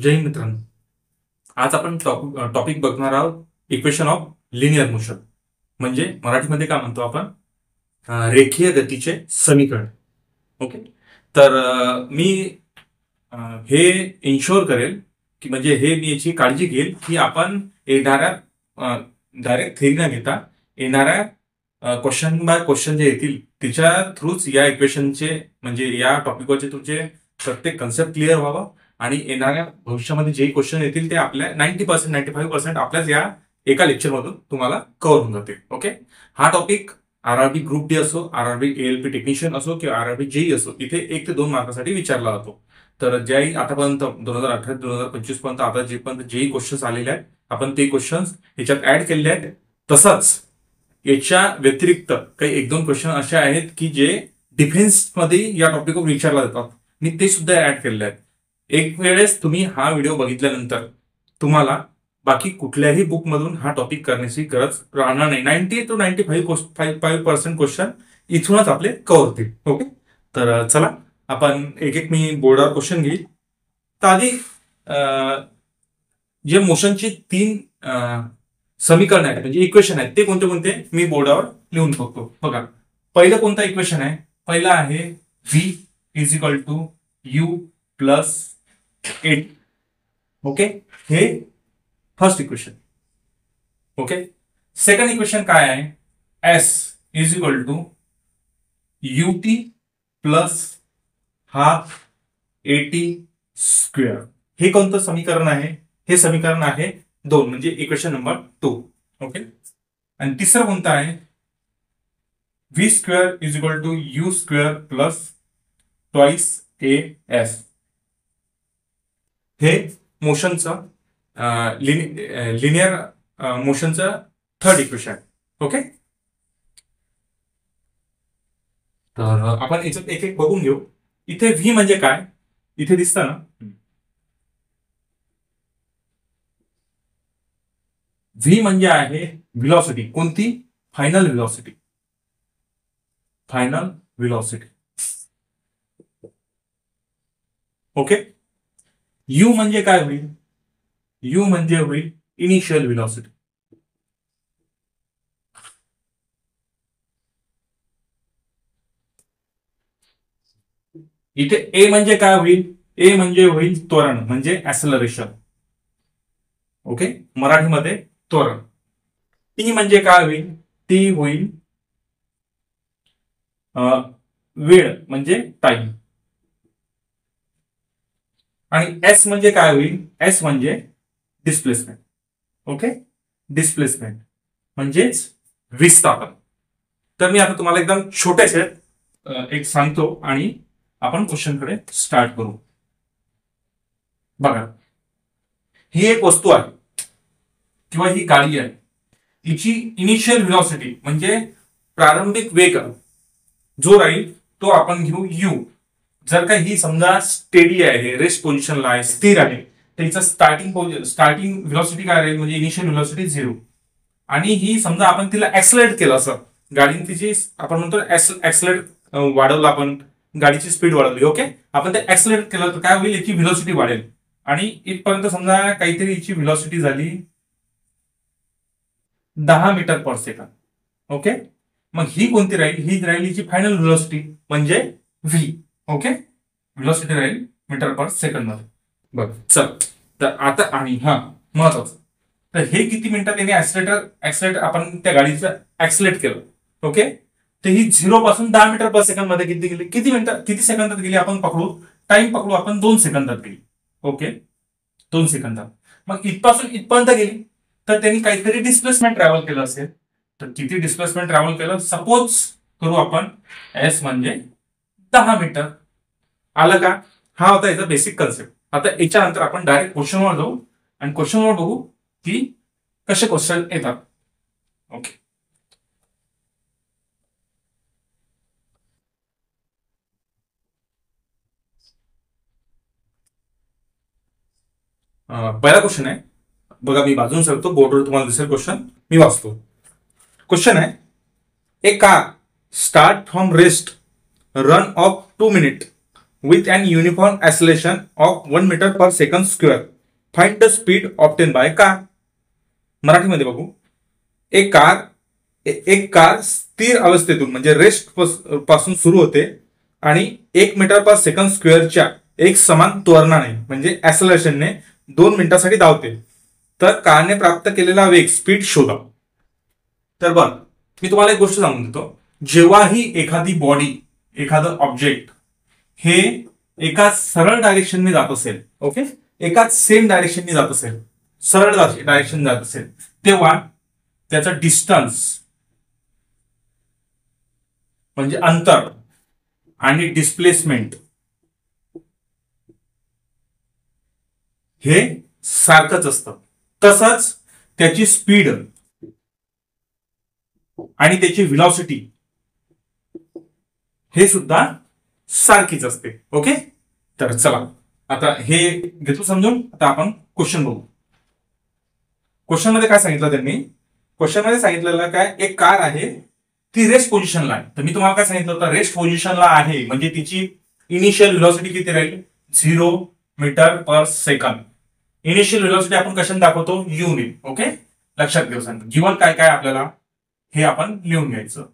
जय हिंद मित्रांनो. आज आपण टॉपिक बघणार आहोत इक्वेशन ऑफ लिनियर मोशन, म्हणजे मराठीमध्ये काय म्हणतो आपण, रेखीय गतीचे समीकरण. ओके, तर मी हे इन्शुअर करेल की म्हणजे मी याची काळजी घेईल की आपण येणाऱ्या डायरेक्ट थेरी न घेता येणाऱ्या क्वेश्चन बाय क्वेश्चन जे येतील त्याच्या थ्रूच या इक्वेशनचे म्हणजे या टॉपिकवरचे तुमचे प्रत्येक कन्सेप्ट क्लिअर व्हावा आणि येणाऱ्या भविष्यामध्ये जे क्वेश्चन येतील ते आपल्या 90% 95% आपल्याच या एका लेक्चरमधून तुम्हाला कव्हर होऊन जातील. ओके, हा टॉपिक आरआरबी ग्रुप डी असो, आरआरबी एएलपी टेक्निशियन असो किंवा आरआरबी जेई असो, इथे 1 ते 2 मार्कासाठी विचारला जातो. तर ज्याही आतापर्यंत 2018 2025 पर्यंत आता जे पण जेई क्वेश्चन्स आलेले आहेत आपण ते क्वेश्चन्स ह्याच्यात ऍड केलेले आहेत. तसंच याच्या व्यतिरिक्त काही 1-2 क्वेश्चन असे आहेत की जे डिफेन्स मध्ये या टॉपिकवर विचारला जातात, मी ते सुद्धा ऍड केलेले आहेत. एक वेळेस तुम्ही हा व्हिडिओ बघितल्यानंतर तुम्हाला बाकी कुठल्याही बुक मधून हा टॉपिक करण्याची गरज राहणार नाही. 90 to 95% क्वेश्चन इथूनच आपले कव्हर होतील. ओके, तर चला आपण एक मी बोर्डावर क्वेश्चन घेईल. तर आधी जे मोशनचे 3 समीकरण आहेत म्हणजे इक्वेशन आहेत ते कोणते कोणते मी बोर्डावर लिहून बघतो. बघा, पहिलं कोणतं इक्वेशन आहे? पहिला आहे V is equal to U plus 8. Okay, हे first equation. Okay, second equation काय आहे? S is equal to UT plus half eighty square. हे कोणतं समीकरण आहे? हे समीकरण आहे 2 म्हणजे इक्वेशन नंबर 2. ओके, आणि तिसरं कोणतं आहे? V square is equal to U square plus twice A S. हे मोशनचं लिनियर मोशनचं थर्ड इक्वेशन आहे. ओके, तर आपण याच्यात एक एक बघून घेऊ. इथे व्ही म्हणजे काय? इथे दिसतं ना, व्ही म्हणजे आहे व्हेलॉसिटी. कोणती? Final velocity. Final velocity. Okay, you म्हणजे काय होईल? यू म्हणजे होईल इनिशियल व्हेलॉसिटी. इथे ए म्हणजे काय होईल? ए म्हणजे होईल त्वरण म्हणजे ऍक्सेलरेशन. ओके, मराठीमध्ये त्वरण. टी म्हणजे काय होईल? टी होईल वेळ म्हणजे टाइम. आणि एस म्हणजे काय होईल? एस म्हणजे डिस्प्लेसमेंट. ओके, डिस्प्लेसमेंट म्हणजेच विस्थापन. तर मी आता तुम्हाला एकदम छोट्याशा एक सांगतो आणि आपण क्वेश्चनकडे स्टार्ट करू. बघा, ही एक वस्तू आहे किंवा ही गाडी आहे. हिची इनिशियल व्हेलॉसिटी म्हणजे प्रारंभिक वेग जो राहील तो आपण घेऊ यू. जर का ही समजा स्टेडी आहे, रेस्ट पोझिशनला आहे, स्थिर आहे, तर हिचं स्टार्टिंग व्हेलॉसिटी काय राहील म्हणजे इनिशियल व्हेलॉसिटी 0. आणि ही समजा आपण तिला ऍक्सलरेट केलं, असं गाडीने तिची आपण म्हणतो ऍक्सलरेट वाढवलं, आपण गाडीची स्पीड वाढवली. ओके, आपण ते ऍक्सलरेट केलं तर काय होईल? याची व्हेलॉसिटी वाढेल आणि इथपर्यंत समजा काहीतरी हिची व्हेलॉसिटी झाली 10 मीटर पर सेकंद. ओके, मग ही कोणती राहील? ही राहील हिची फायनल व्हेलॉसिटी म्हणजे व्ही. ओके, व्हेलॉसिटी राहील मीटर पर सेकंद मध्ये. बघ, चल तर आता आणि महत्वाचं, तर हे किती मिनिटात याने ऍक्सलेटर आपण त्या गाडीचं ऍक्सलेट केलं. ओके, तर ही 0 पासून 10 मीटर पर सेकंद मध्ये किती गेली? किती सेकंदात गेली आपण पकडू? टाइम पकडू आपण 2 सेकंदात गेली. ओके, 2 सेकंदात. मग इथपासून इथपर्यंत गेली तर त्यांनी काहीतरी डिस्प्लेसमेंट ट्रॅव्हल केलं असेल. तर किती डिस्प्लेसमेंट ट्रॅव्हल केलं? सपोज करू आपण एस म्हणजे 10 मीटर. आलं का? हा होता याचा बेसिक कन्सेप्ट. आता याच्यानंतर आपण डायरेक्ट क्वेश्चनवर जाऊ आणि क्वेश्चनवर बघू की कसे क्वेश्चन येतात. ओके, पहिला क्वेश्चन आहे बघा, मी बाजून सांगतो, बोर्डवर तुम्हाला दिसेल क्वेश्चन, मी वाचतो. क्वेश्चन आहे, a car start from rest run of 2 minute with an uniform acceleration of 1 metre per second square find the speed obtain by car. मराठीमध्ये बघू. एक कार स्थिर अवस्थेतून म्हणजे रेस्ट पासून सुरू होते आणि 1 मीटर पर सेकंड स्क्वेअरच्या एक समान त्वरणाने म्हणजे ऍक्सलरेशनने 2 मिनिटांसाठी धावते. तर कारने प्राप्त केलेला वेग स्पीड शोधा. तर बघ, मी तुम्हाला एक गोष्ट सांगून देतो. जेव्हाही एखादी बॉडी, एखादं ऑब्जेक्ट हे एका सरळ डायरेक्शनने जात असेल, ओके, एकाच सेम डायरेक्शनने जात असेल, सरळ डायरेक्शन जात असेल, तेव्हा त्याचा डिस्टन्स म्हणजे अंतर आणि डिस्प्लेसमेंट हे सारखंच असतं. तसंच त्याची स्पीड आणि त्याची व्हेलॉसिटी हे सुद्धा सारखीच असते. ओके, तर चला आता हे घेतो समजून. आता आपण क्वेश्चन बघू. क्वेश्चन मध्ये काय सांगितलं त्यांनी? क्वेश्चन मध्ये सांगितलेलं काय, एक कार आहे ती रेस्ट पोझिशनला आहे. तर मी तुम्हाला काय सांगितलं होतं, रेस्ट पोझिशनला आहे म्हणजे तिची इनिशियल व्हेलॉसिटी किती राहील? 0 metre per second. Initial velocity आपण कशाने दाखवतो? युने. ओके, लक्षात घेऊ. सांग गिवन काय काय आपल्याला हे आपण लिहून घ्यायचं.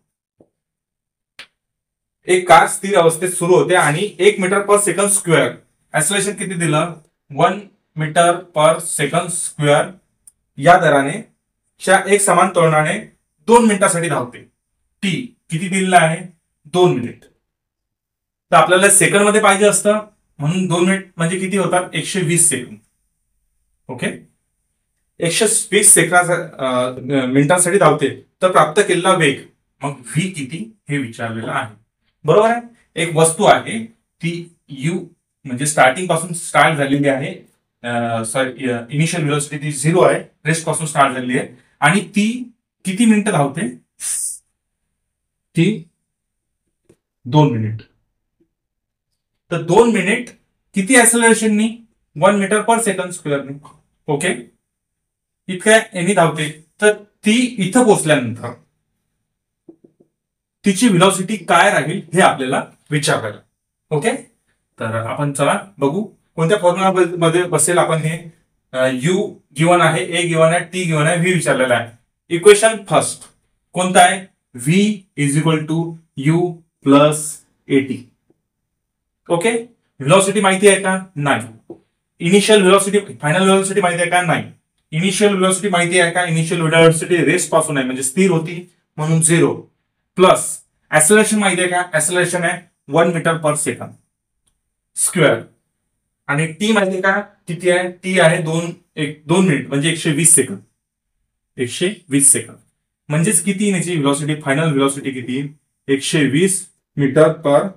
एक कार स्थिर अवस्थेत सुरू होते आणि 1 metre per second square, acceleration किती दिलं? 1 मीटर पर सेकंड स्क्वेअर या दराने एक समान त्वरणाने 2 मिनिटांसाठी धावते. टी किती दिलेला आहे? 2 मिनिट. तर आपल्याला सेकंड मध्ये पाहिजे असतं म्हणून 2 मिनिट म्हणजे किती होतात? 120 सेकंद. ओके, 120 सेकंद मिनिटांसाठी धावते. तर प्राप्त केलेला वेग मग व्ही किती हे विचारलेलं आहे. बरोबर आहे. एक वस्तू आहे ती यू म्हणजे स्टार्टिंग पासून स्टार्ट झालेली आहे. इनिशियल व्हेलॉसिटी ती 0 आहे, रेस्ट पासून स्टार्ट झालेली आहे आणि ती किती मिनिटं धावते? ती 2 मिनिट. तर 2 मिनिट किती ऍक्सलरेशननी? 1 मीटर पर सेकंड स्क्वेअरनी. ओके, इतक्या यांनी धावते. तर ती इथं पोहोचल्यानंतर तिची व्हेलॉसिटी काय राहील हे आपल्याला विचारायला. ओके, तर आपण चला बघू कोणत्या फॉर्म्युला मध्ये बसेल. आपण हे यू गिवन आहे, ए गिवन आहे, टी गिवन आहे, व्ही विचारलेला आहे. इक्वेशन फर्स्ट कोणता आहे? V is equal to U plus AT. Okay, velocity माहिती आहे का? नाही. इनिशियल व्हेलॉसिटी, फायनल व्हेलॉसिटी माहिती आहे का? नाही. इनिशियल व्हेलॉसिटी माहिती आहे का? इनिशियल व्हेलॉसिटी रेस्ट पासून आहे म्हणजे स्थिर होती म्हणून 0 प्लस ऍक्सलरेशन माहिती आहे का? ऍक्सलरेशन आहे 1 मीटर पर सेकंड स्क्वेअर आणि टी माहिती आहे का? किती आहे? टी आहे 2 मिनिट म्हणजे 120 सेकंद. 120 सेकंद म्हणजेच किती याची व्हेलॉसिटी, फायनल व्हेलॉसिटी किती? 120 metre per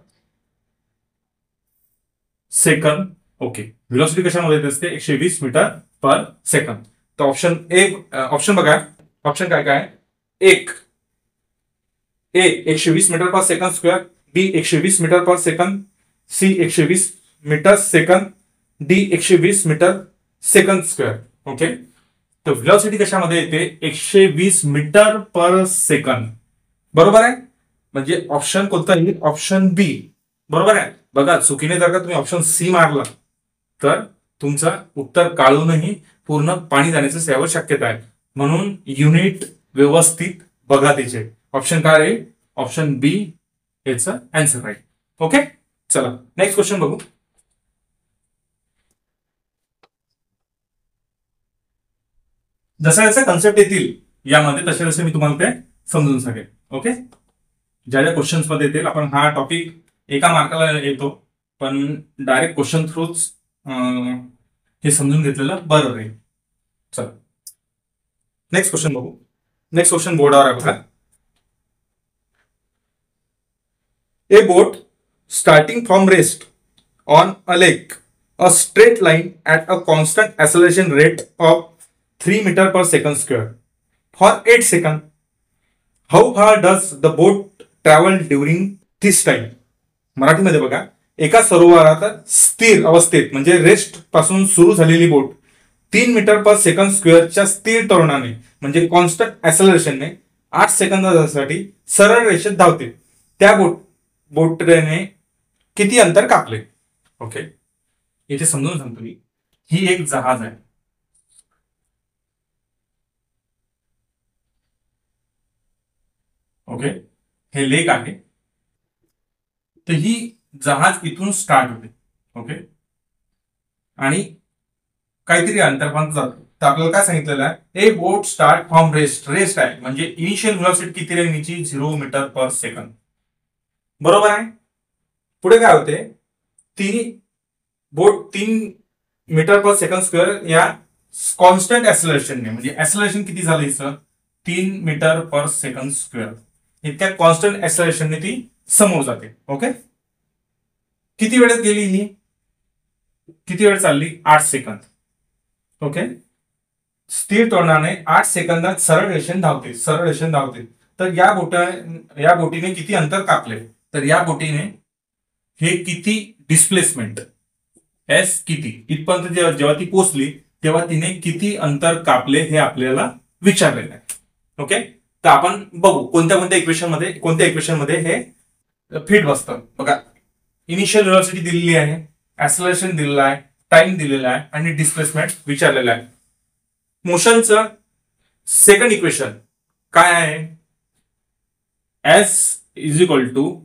second. Okay, velocity कशामध्ये येत असते? 120 मीटर पर सेकंद. तर ऑप्शन बघा. ऑप्शन काय काय? एक A 120 metre per second square, B 120 metre per second, C 120 metre second, D 120 metre second square. Okay, तर व्हेलॉसिटी कशामध्ये येते? 120 मीटर पर सेकंद. बरोबर आहे. म्हणजे ऑप्शन कोणता येईल? ऑप्शन बी. बरोबर आहे. बघा, चुकीने जर का तुम्ही ऑप्शन सी मारला तर तुमचं उत्तर काढूनही पूर्ण पाणी जाण्याची त्यावर शक्यता आहे. म्हणून युनिट व्यवस्थित बघा त्याचे. ऑप्शन काय आहे? ऑप्शन बी याचं आन्सर राहील. ओके, चला नेक्स्ट क्वेश्चन बघू. जसा जसा कन्सेप्ट येतील यामध्ये तसे तसे मी तुम्हाला ते समजून सांगेन. ओके, ज्या ज्या क्वेश्चन्स मध्ये येतील आपण हा टॉपिक एका मार्काला येतो पण डायरेक्ट क्वेश्चन थ्रूच हे समजून घेतलेलं बरं राहील. चला नेक्स्ट क्वेश्चन बघू. नेक्स्ट क्वेश्चन बोर्डावर आहे बघा. A boat starting from rest on a lake, a straight line at a constant acceleration rate of 3 meter per second square for 8 seconds. How far does the boat travel during this time? मराठीमध्ये बघा. एका सरोवरात स्थिर अवस्थेत म्हणजे rest पासून सुरू झालेली बोट 3 मीटर पर सेकंड स्क्वेअरच्या स्थिर त्वरणाने म्हणजे कॉन्स्टंट ऍक्सलरेशनने 8 सेकंदासाठी सरळ रेषेत धावते. त्या बोटने किती अंतर कापले? ओके, इथे समजून सांगतो मी, ही एक जहाज आहे. ओके, हे लेक आहे. तर ही जहाज इथून स्टार्ट होते. ओके, आणि काहीतरी अंतर्भाग जातो. तर आपल्याला काय सांगितलेलं आहे, ए बोट स्टार्ट फ्रॉम रेस्ट. रेस्ट आहे म्हणजे इनिशियल व्हेलॉसिटी किती रेंजची 0 मीटर पर सेकंद. बरोबर आहे. पुढे काय होते, बोट 3 मीटर पर सेकंड स्क्वेअर या कॉन्स्टंट ऍक्सलरेशनने, म्हणजे ऍक्सलरेशन किती झालं हिचं, 3 मीटर पर सेकंड स्क्वेअर इतक्या कॉन्स्टंट ऍक्सलरेशनने ती समोर जाते. ओके, किती वेळेत गेली ही, किती वेळ चालली, 8 सेकंद. ओके, स्थिर टोनाने 8 सेकंदात सरळ रेषेने धावते, सरळ रेषेने धावते. तर या बोटीने किती अंतर कापले, तर या बोटीने हे किती डिस्प्लेसमेंट एस किती इथपर्यंत जेव्हा ती पोहोचली तेव्हा तिने किती अंतर कापले हे आपल्याला विचारलेलं आहे. ओके, तर आपण बघू कोणत्या इक्वेशन मध्ये हे फिट बसतं. बघा, इनिशियल व्हेलॉसिटी दिलेली आहे, ऍक्सलरेशन दिलेलं आहे, टाइम दिलेला आहे आणि डिस्प्लेसमेंट विचारलेलं आहे. मोशनचं सेकंड इक्वेशन काय आहे, S is equal to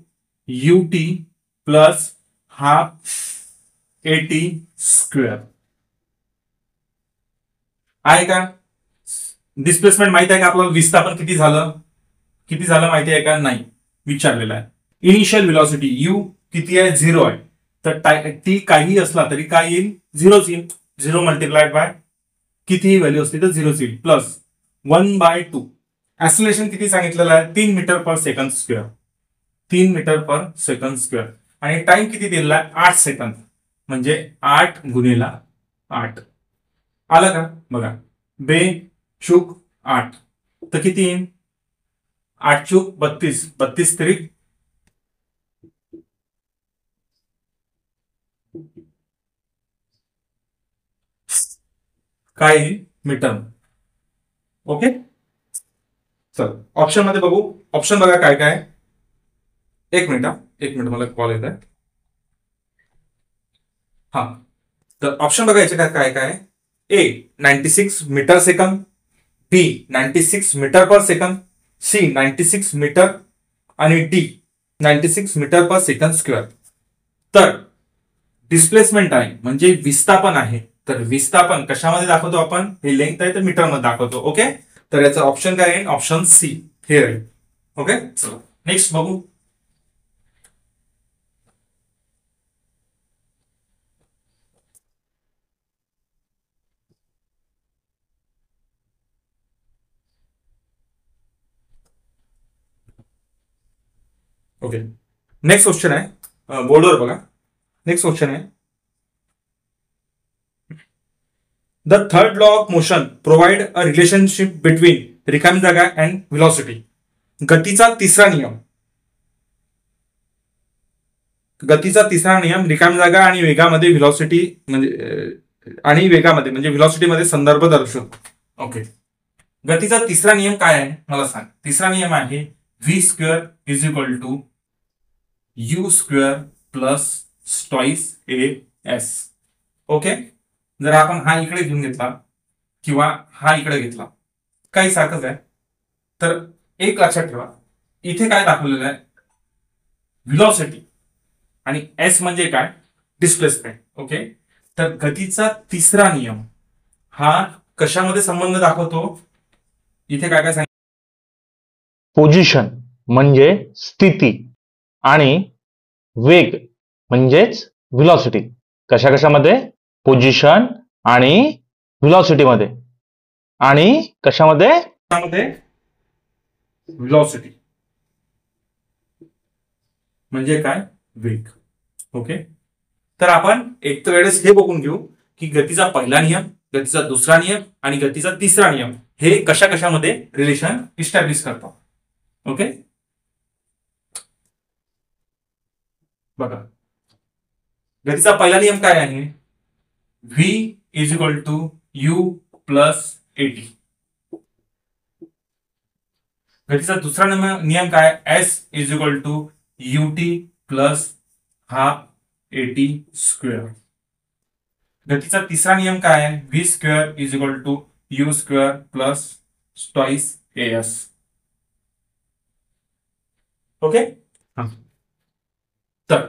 UT plus half eighty square आहे का. डिस्प्लेसमेंट माहिती आहे का आपल्याला, विस्थापन किती झालं माहिती आहे का, नाही विचारलेलं आहे. इनिशियल व्हेलॉसिटी यू किती आहे, 0 आहे. तर टी काही असला तरी काय येईल, 0 येईल. 0 मल्टिप्लाइड बाय कितीही व्हॅल्यू असली तर 0 येईल, प्लस 1/2. ऍक्सलरेशन किती सांगितलेलं आहे, 3 metre per second square. 3 metre per second square. आणि टाइम किती दिलेला आहे, 8 सेकंद, म्हणजे 8 गुणिला 8 आलं का. बघा, बेशुक 8 तर किती येईल, 8 चूक 32, 32 तरी काय येईल, मीटर. ओके, चल ऑप्शन मध्ये बघू. ऑप्शन बघा काय काय. एक मिनिट मला कॉल येत आहे. हा, तर ऑप्शन बघायचे काय काय. A 96 metre second, B 96 metre per second, C 96 metre आणि D 96 metre per second square. तर डिस्प्लेसमेंट आहे म्हणजे विस्थापन आहे. तर विस्थापन कशामध्ये दाखवतो आपण, हे लेंथ आहे तर मीटर मध्ये दाखवतो. ओके, तर याचा ऑप्शन काय आहे, ऑप्शन सी हे राहील. ओके, चला नेक्स्ट बघू. ओके, नेक्स्ट क्वेश्चन आहे, बोर्डवर बघा. नेक्स्ट क्वेश्चन आहे, the third law of motion provide a relationship between रिकामी जागा अँड व्हेलॉसिटी. गतीचा तिसरा नियम रिकामी जागा आणि वेगामध्ये व्हेलॉसिटी म्हणजे व्हेलॉसिटीमध्ये संदर्भ दर्शवतो. ओके, गतीचा तिसरा नियम काय आहे मला सांग. तिसरा नियम आहे V square is equal to U square plus twice A S. Okay, जर आपण हा इकडे घेऊन घेतला किंवा हा इकडे घेतला, काही सारखंच आहे. तर एक लक्षात ठेवा, इथे काय दाखवलेलं आहे, व्हेलॉसिटी आणि एस म्हणजे काय, डिस्प्लेसमेंट. ओके, तर गतीचा तिसरा नियम हा कशामध्ये संबंध दाखवतो, इथे काय काय सांगितलं, पोझिशन म्हणजे स्थिती आणि वेग म्हणजेच व्हेलॉसिटी. कशामध्ये, पोझिशन आणि व्हेलॉसिटीमध्ये. आणि कशामध्ये, व्हेलॉसिटी म्हणजे काय, वेग. ओके, तर आपण एक तर वेळेस हे बघून घेऊ की गतीचा पहिला नियम, गतीचा दुसरा नियम आणि गतीचा तिसरा नियम हे कशामध्ये रिलेशन इस्टॅब्लिश करतो. ओके, बघा, गतीचा पहिला नियम काय आहे, V is equal to U plus AT. गतीचा दुसरा नियम काय, S is equal to UT plus half AT square. गतीचा तिसरा नियम काय आहे? V square is equal to U square plus twice AS. Okay. तर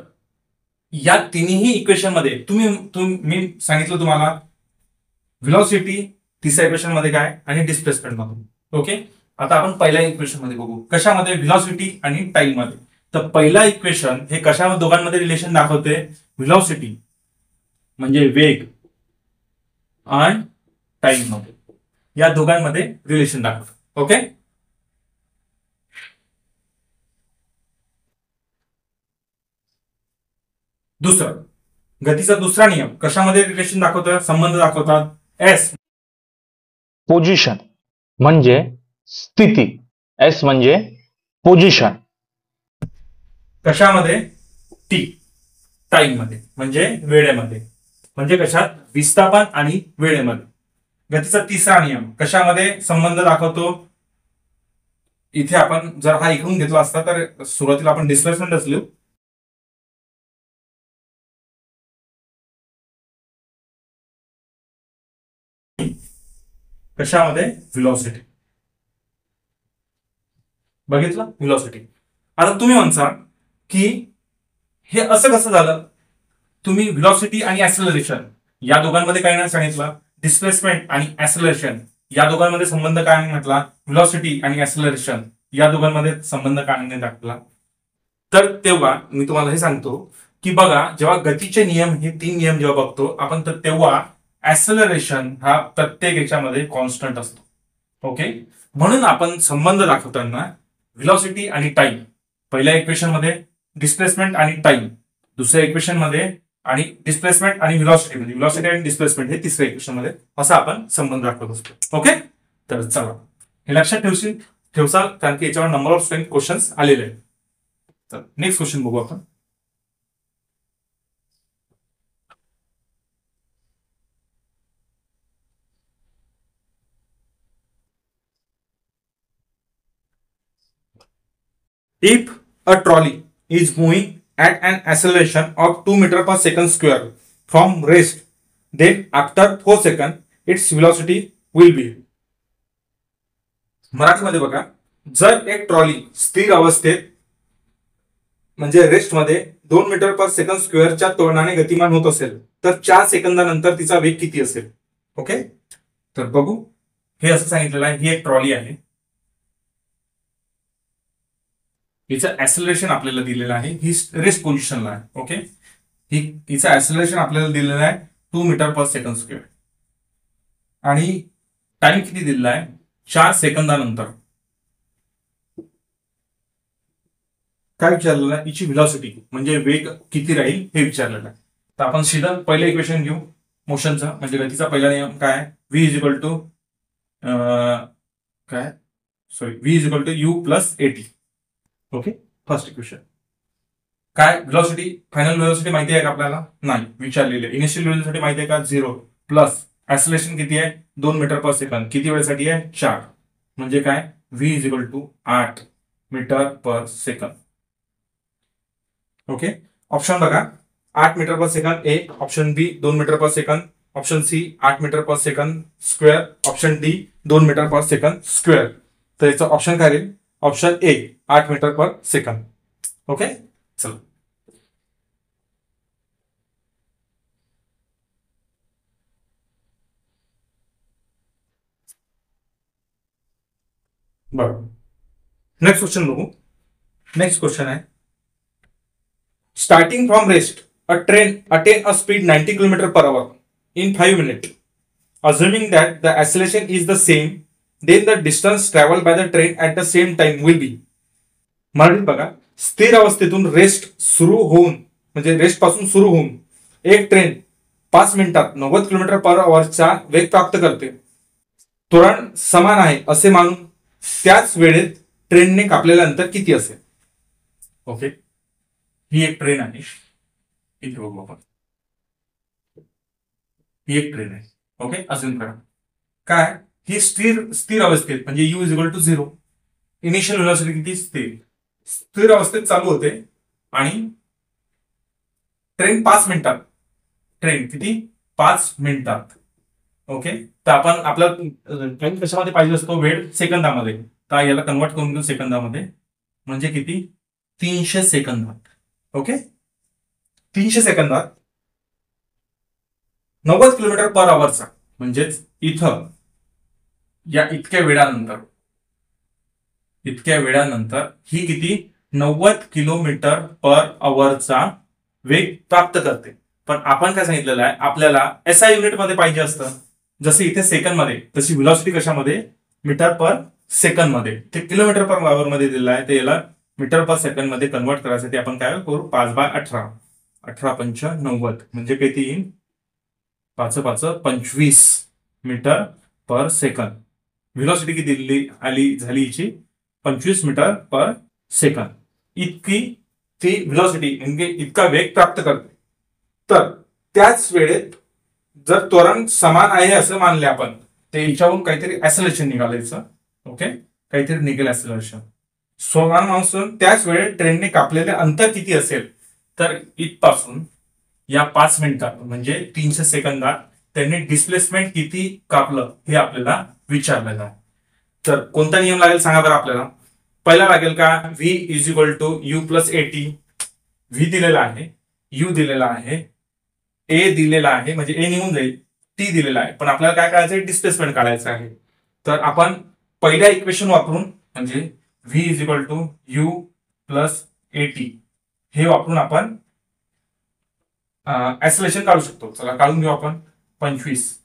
या तिन्ही इक्वेशन मध्ये मी सांगितलं तुम्हाला व्हेलॉसिटी तिसऱ्या इक्वेशन मध्ये काय आणि डिस्प्लेसमेंट मध्ये. ओके. आता आपण पहिल्या इक्वेशन मध्ये बघू कशामध्ये, व्हेलॉसिटी आणि टाइम मध्ये. तर पहिला इक्वेशन हे कशा दोघांमध्ये रिलेशन दाखवते? व्हेलॉसिटी म्हणजे वेग आणि टाइम मध्ये, या दोघांमध्ये रिलेशन दाखवतं. ओके. दुसरं, गतीचा दुसरा नियम कशामध्ये रिलेशन दाखवतात, संबंध दाखवतात? एस पोझिशन म्हणजे स्थिती, एस म्हणजे पोझिशन. कशामध्ये? टी टाइम मध्ये म्हणजे वेळेमध्ये. म्हणजे कशात? विस्थापन आणि वेळेमध्ये. गतीचा तिसरा नियम कशामध्ये संबंध दाखवतो? इथे आपण जर हा इकडून घेतला असता तर सुरुवातीला आपण डिस्प्लेसमेंट असलो, कशामध्ये? व्हेलॉसिटी. बघितलं? व्हेलॉसिटी. आता तुम्ही म्हणता की हे असं कसं झालं? तुम्ही व्हेलॉसिटी आणि ऍक्सेलरेशन या दोघांमध्ये काय नाही सांगितलं, डिस्प्लेसमेंट आणि ऍक्सेलरेशन या दोघांमध्ये संबंध काय नाही म्हटला, व्हेलॉसिटी आणि ऍक्सेलरेशन या दोघांमध्ये संबंध काय नाही दाखवला. तर तेव्हा मी तुम्हाला हे सांगतो की बघा, जेव्हा गतीचे नियम हे 3 नियम जेव्हा बघतो आपण, तर तेव्हा ऍक्सेलरेशन हा प्रत्येक याच्यामध्ये कॉन्स्टंट असतो. ओके. म्हणून आपण संबंध दाखवताना व्हेलॉसिटी आणि टाइम पहिल्या इक्वेशन मध्ये, डिस्प्लेसमेंट आणि टाइम दुसऱ्या इक्वेशन मध्ये, आणि डिस्प्लेसमेंट आणि व्हेलॉसिटी म्हणजे व्हेलॉसिटी आणि डिस्प्लेसमेंट हे तिसऱ्या इक्वेशन मध्ये, असा आपण संबंध दाखवत असतो. ओके. तर चला हे लक्षात ठेवसाल कारण की याच्यावर नंबर ऑफ स्ट्रेंथ क्वेश्चन्स आलेले आहेत. तर नेक्स्ट क्वेश्चन बघू आपण. If a trolley is moving at an acceleration of 2 meter per second square from rest, then after 4 seconds, its velocity will be. मराठीमध्ये बघा, जर एक ट्रॉली स्थिर अवस्थेत म्हणजे रेस्ट मध्ये 2 मीटर पर सेकंड स्क्वेअरच्या त्वरणाने गतिमान होत असेल तर 4 सेकंदानंतर तिचा वेग किती असेल? ओके. तर बघू, हे असं सांगितलेलं आहे, ही एक ट्रॉली आहे, हिचं ऍक्सेलरेशन आपल्याला दिलेलं आहे, ही रेस्ट पोझिशनला आहे. ओके. हिचं ऍक्सेलरेशन आपल्याला दिलेलं आहे 2 मीटर पर सेकंड स्क्वेअर आणि टाइम किती दिलेला आहे? 4 सेकंदानंतर. काय विचारलेलं आहे? हिची व्हेलॉसिटी म्हणजे वेग किती राहील हे विचारलेलं आहे. तर आपण सीधा पहिलं इक्वेशन घेऊ मोशनचा, म्हणजे गतीचा पहिला नियम काय आहे? V is equal to V is equal to U plus AT. Okay. First equation काय? व्हेलॉसिटी, फायनल व्हेलॉसिटी माहिती आहे का आपल्याला? नाही विचारलेली आहे. इनिशियल व्हेलॉसिटी माहिती आहे का? 0 प्लस ऍक्सेलरेशन किती आहे? 2 मीटर पर सेकंड. किती वेळेसाठी आहे? 4. म्हणजे काय? V is equal to 8 metre per second. Okay. Option बघा, 8 metre per second A, option B 2 metre per second, option C 8 metre per second square, option D 2 metre per second square. तर याचं option काय राहील? Option A 8 metre per second. Okay. चला बरोबर. Next question बघू. Next question आहे, starting from rest a train attain a speed 90 km per hour in 5 minutes. Assuming that the acceleration is the same, then the distance traveled by the train at the same time will be. मराठीत बघा, स्थिर अवस्थेतून rest सुरू होऊन म्हणजे rest पासून सुरू होऊन एक ट्रेन 5 मिनिटात 90 किलोमीटर पर आवरचा वेग प्राप्त करते. त्वरण समान आहे असे मानून त्याच वेळेत ट्रेनने कापलेलं अंतर किती असेल? ओके. ही एक ट्रेन आहे, इथे बघू आपण, ही एक ट्रेन आहे. ओके. अजून करा काय? ही स्थिर अवस्थेत म्हणजे U is equal to 0. Initial velocity किती? स्थिर अवस्थेत चालू होते आणि ट्रेन 5 मिनिटात, ट्रेन किती 5 मिनिटात. ओके, तर आपण आपला टाइम कशामध्ये पाहिजे असतो, वेळ सेकंदामध्ये, तर याला कन्वर्ट करून घेऊ सेकंदामध्ये, म्हणजे किती 300 सेकंदात. ओके, 300 सेकंदात 90 किलोमीटर पर आवरचा, म्हणजेच इथं या इतक्या वेळानंतर ही किती 90 किलोमीटर पर आवरचा वेग प्राप्त करते. पण आपण काय सांगितलेलं आहे, आपल्याला एसआय युनिट मध्ये पाहिजे असतं. जसे इथे सेकंद मध्ये, तशी व्हेलॉसिटी कशामध्ये, मीटर पर सेकंद मध्ये. ते किलोमीटर पर आवर मध्ये दिलेलं आहे, ते याला मीटर पर सेकंद मध्ये कन्वर्ट करायसाठी आपण काय करू, 5/18, 18×5 = 90, म्हणजे किती येईल 5×5 = 25 मीटर पर सेकंद. व्हेलॉसिटी किती दिली झाली हिची 25 मीटर पर सेकंद. इतकी ती व्हेलॉसिटी म्हणजे इतका वेग प्राप्त करते. तर त्याच वेळेत जर त्वरण समान आहे असं मानले आपण, ते याच्यावरून काहीतरी ऍक्सेलरेशन निघालायचं. ओके, काहीतरी निघेल ऍक्सेलरेशन. समान माणून त्याच वेळेत ट्रेनने कापलेले अंतर किती असेल, तर इथपासून या 5 मिनिटात म्हणजे 300 सेकंदात त्यांनी डिस्प्लेसमेंट किती कापलं हे आपल्याला विचारलेलं आहे. तर कोणता नियम लागेल सांगा बरं आपल्याला. पहिला लागेल का, v = u + at. v दिलेला आहे, u दिलेला आहे, a दिलेला आहे, म्हणजे a निघून जाईल, t दिलेला आहे. पण आपल्याला काय करायचं आहे, डिस्प्लेसमेंट काढायचं आहे. तर आपण पहिल्या इक्वेशन वापरून, म्हणजे v = u + at हे वापरून आपण ऍक्सेलरेशन काढू शकतो. चला काढून घेऊ आपण. 25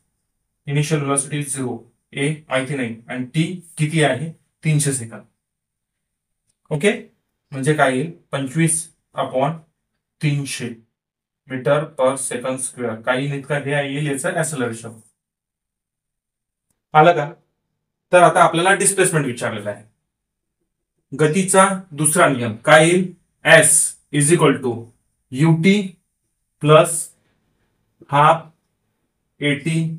इनिशियल व्हेलॉसिटी 0, a माहिती नाही, आणि t किती आहे 300 सेकंद. ओके, म्हणजे काय येईल 25/300 मीटर पर सेकंड स्क्वेअर. काही नाही का, हे येईल याचं ऍक्सेलरेशन. आलं का. तर आता आपल्याला डिस्प्लेसमेंट विचारलेलं आहे. गतीचा दुसरा नियम काय येईल, s = ut + ½ at².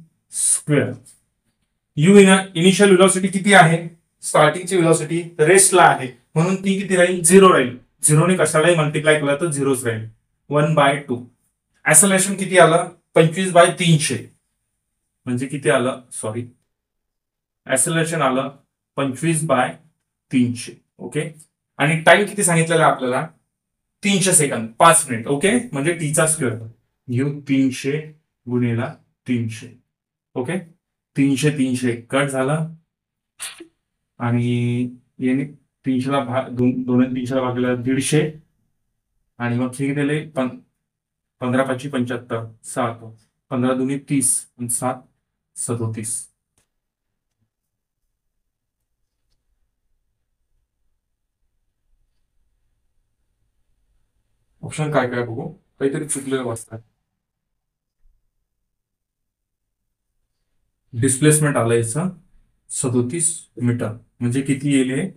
u initial velocity किती आहे, स्टार्टिंगची व्हेलॉसिटी रेस्टला आहे, म्हणून ती किती राहील 0 राहील. 0 ने कशालाही मल्टिप्लाय केलं तर 0च राहील, 1/2. ऍक्सेलरेशन किती आलं 25/300, म्हणजे किती आलं, सॉरी ऍक्सेलरेशन आलं 25/300. ओके, आणि टाइम किती सांगितलेला आपल्याला 300 सेकंद, 5 मिनिट. ओके, म्हणजे टीचा स्क्वेअर घेऊ 300 × 300. ओके, 300 कट झाला, आणि याने 300 ला 300 भागला 150, आणि मग ठीक दिले 15×5 = 75, 7, 15×2 = 30, आणि 7 = 37. ऑप्शन काय काय बघू, काहीतरी चुकलेलं वाचतात. डिस्प्लेसमेंट आलं याचं 37 मीटर, म्हणजे किती येईल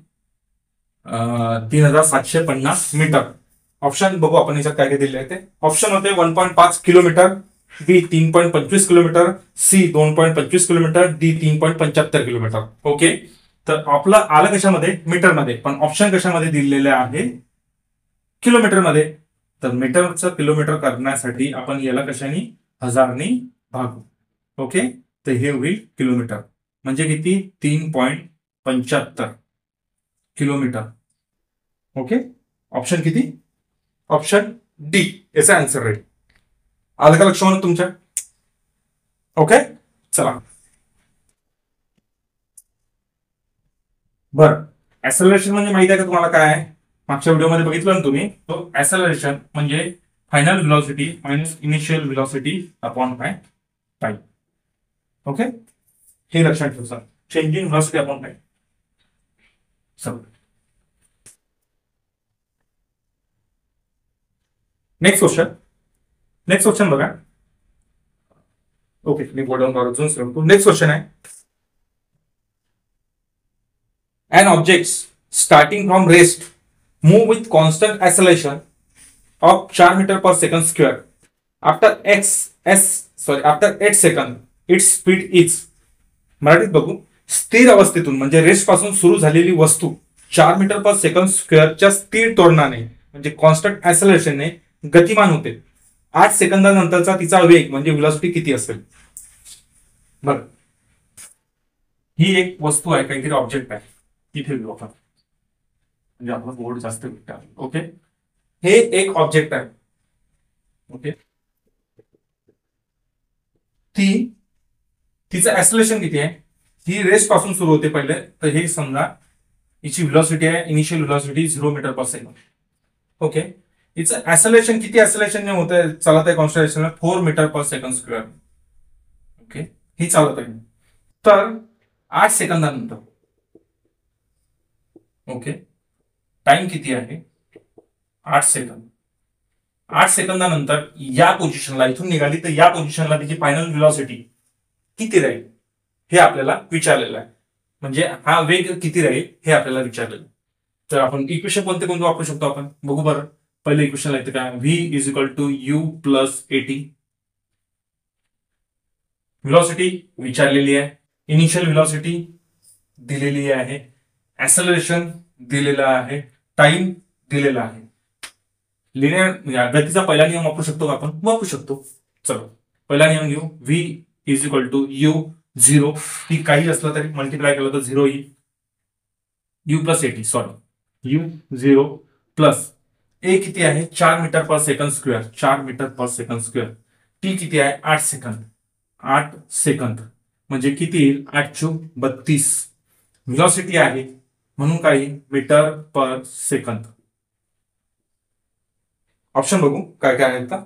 3750 मीटर. ऑप्शन बघू आपण याच्यात काय काय दिले आहे ते. ऑप्शन होते 1.5 kilometre, B 3.25 kilometre, C 2.25 kilometre, D 3.75 kilometre. Okay, तर आपलं आलं कशामध्ये, मीटरमध्ये, पण ऑप्शन कशामध्ये दिलेले आहे, किलोमीटरमध्ये. तर मीटरचं किलोमीटर करण्यासाठी आपण याला कशाने, 1000ने भागू. ओके, तर हे होईल किलोमीटर, म्हणजे किती 3.75 किलोमीटर. ओके, ऑप्शन किती, ऑप्शन डी याचा आन्सर राहील. आलं का लक्षात तुमच्या. ओके, चला बरं. ऍक्सेलरेशन म्हणजे माहिती आहे का तुम्हाला काय आहे, मागच्या व्हिडिओमध्ये बघितलं ना तुम्ही. तो ऍक्सेलरेशन म्हणजे final velocity minus initial velocity upon time. Okay, हे लक्षात ठेवा, changing velocity upon time. Next question बघा. ओके, मी बोर्ड डाऊन. नेक्स्ट क्वेश्चन आहे, an object starting from rest move with constant acceleration of 4 meter per second square. After 8 seconds, its speed is. मराठीत बघू. स्थिर अवस्थेतून म्हणजे रेस्ट पासून सुरू झालेली वस्तू 4 मीटर पर सेकंड स्क्वेअरच्या स्थिर त्वरणाने म्हणजे कॉन्स्टंट ऍक्सेलरेशनने गतिमान होते. 8 सेकंदानंतरचा तिचा वेग म्हणजे व्हेलॉसिटी किती असेल. बघ, ही एक वस्तू आहे, काहीतरी ऑब्जेक्ट आहे, तिथे घेऊ आपण, म्हणजे आपला बोर्ड जास्त भेटतात. ओके, हे एक ऑब्जेक्ट आहे. ओके, तिचं ऍक्सलेरेशन किती आहे. ही रेस्ट पासून सुरू होते पहिले, तर हे समजा हिची व्हेलॉसिटी आहे, initial velocity 0 metre per second. Okay, हिचं ऍक्सलेरेशन किती ऍक्सलेरेशन होत आहे, चालत आहे constellation 4 metre per second square. Okay, ही चालत आहे. तर 8 सेकंदानंतर, ओके, टाइम किती आहे 8 सेकंद. 8 सेकंदानंतर या पोझिशनला, इथून निघाली तर या पोझिशनला तिची फायनल व्हेलॉसिटी किती राहील हे आपल्याला विचारलेलं आहे. म्हणजे हा वेग किती राहील हे आपल्याला विचारलेलं. तर आपण इक्वेशन कोणते कोणते वापरू शकतो आपण बघू बरं. पहिलं इक्वेशन लिहायचं काय, V is equal to U plus A T. Velocity विचारलेली आहे, इनिशियल व्हेलॉसिटी दिलेली आहे, ऍक्सलरेशन दिलेला आहे, टाइम दिलेला आहे. लिनियर गतीचा पहिला नियम वापरू शकतो का आपण, वापरू शकतो. चलो पहिला नियम घेऊ, V is equal to U zero, ती काही असलं तरी मल्टिप्लाय केलं तर 0 येईल. U plus eighty, sorry U 0 plus A किती आहे 4 metre per second square, 4 metre per second square. T किती आहे 8 सेकंद, 8 सेकंद म्हणजे किती येईल 8 चोक 32. व्हेलॉसिटी आहे म्हणून काही मीटर पर सेकंद. ऑप्शन बघू काय काय आहेत का.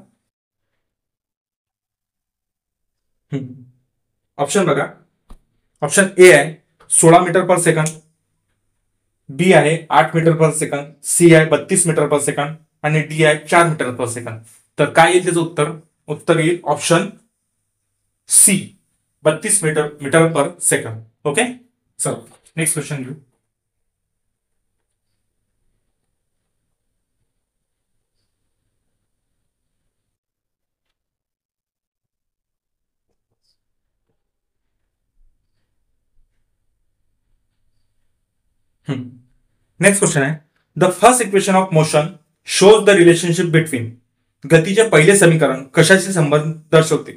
ऑप्शन बघा, ऑप्शन ए आहे 16 मीटर पर सेकंड, बी आहे 8 मीटर पर सेकंड, सी आहे 32 मीटर पर सेकंड आणि डी आहे 4 मीटर पर सेकंड. तर काय येईल त्याचं उत्तर, उत्तर येईल option C 32 metre per second. Okay, चलो नेक्स्ट क्वेश्चन घेऊ. नेक्स्ट क्वेश्चन आहे, the first equation of motion shows the relationship between. गतीचे पहिले समीकरण कशाशी संबंध दर्शवते.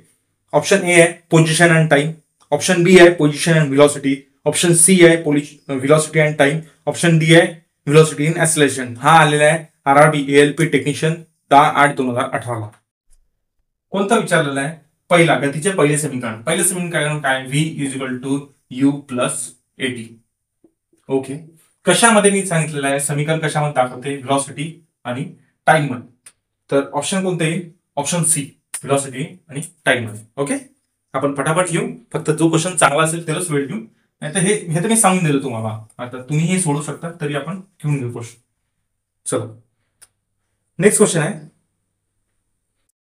ऑप्शन ए आहे position and time, option B आहे position and velocity, option C आहे velocity and time, option D आहे व्हेलॉसिटी इन ऍक्सलेरेशन. हा आलेला आहे RRB ALP टेक्निशियन 10/8/2018. कोणता विचारलेला आहे, पहिला गतीचे पहिले समीकरण. पहिले समीकरण काय, V is equal to U plus AT. Okay, कशामध्ये मी सांगितलेलं आहे समीकरण, कशामध्ये दाखवते व्हेलॉसिटी आणि टाइम मध्ये. तर ऑप्शन कोणते येईल, ऑप्शन सी व्हेलॉसिटी आणि टाइम मध्ये. ओके, आपण फटाफट घेऊ, फक्त जो क्वेश्चन चांगला असेल त्यालाच वेळ घेऊ, नाही तर हे तर मी सांगून दिलं तुम्हाला. आता तुम्ही हे सोडू शकता तरी आपण घेऊन घेऊ क्वेश्चन. चलो नेक्स्ट क्वेश्चन आहे,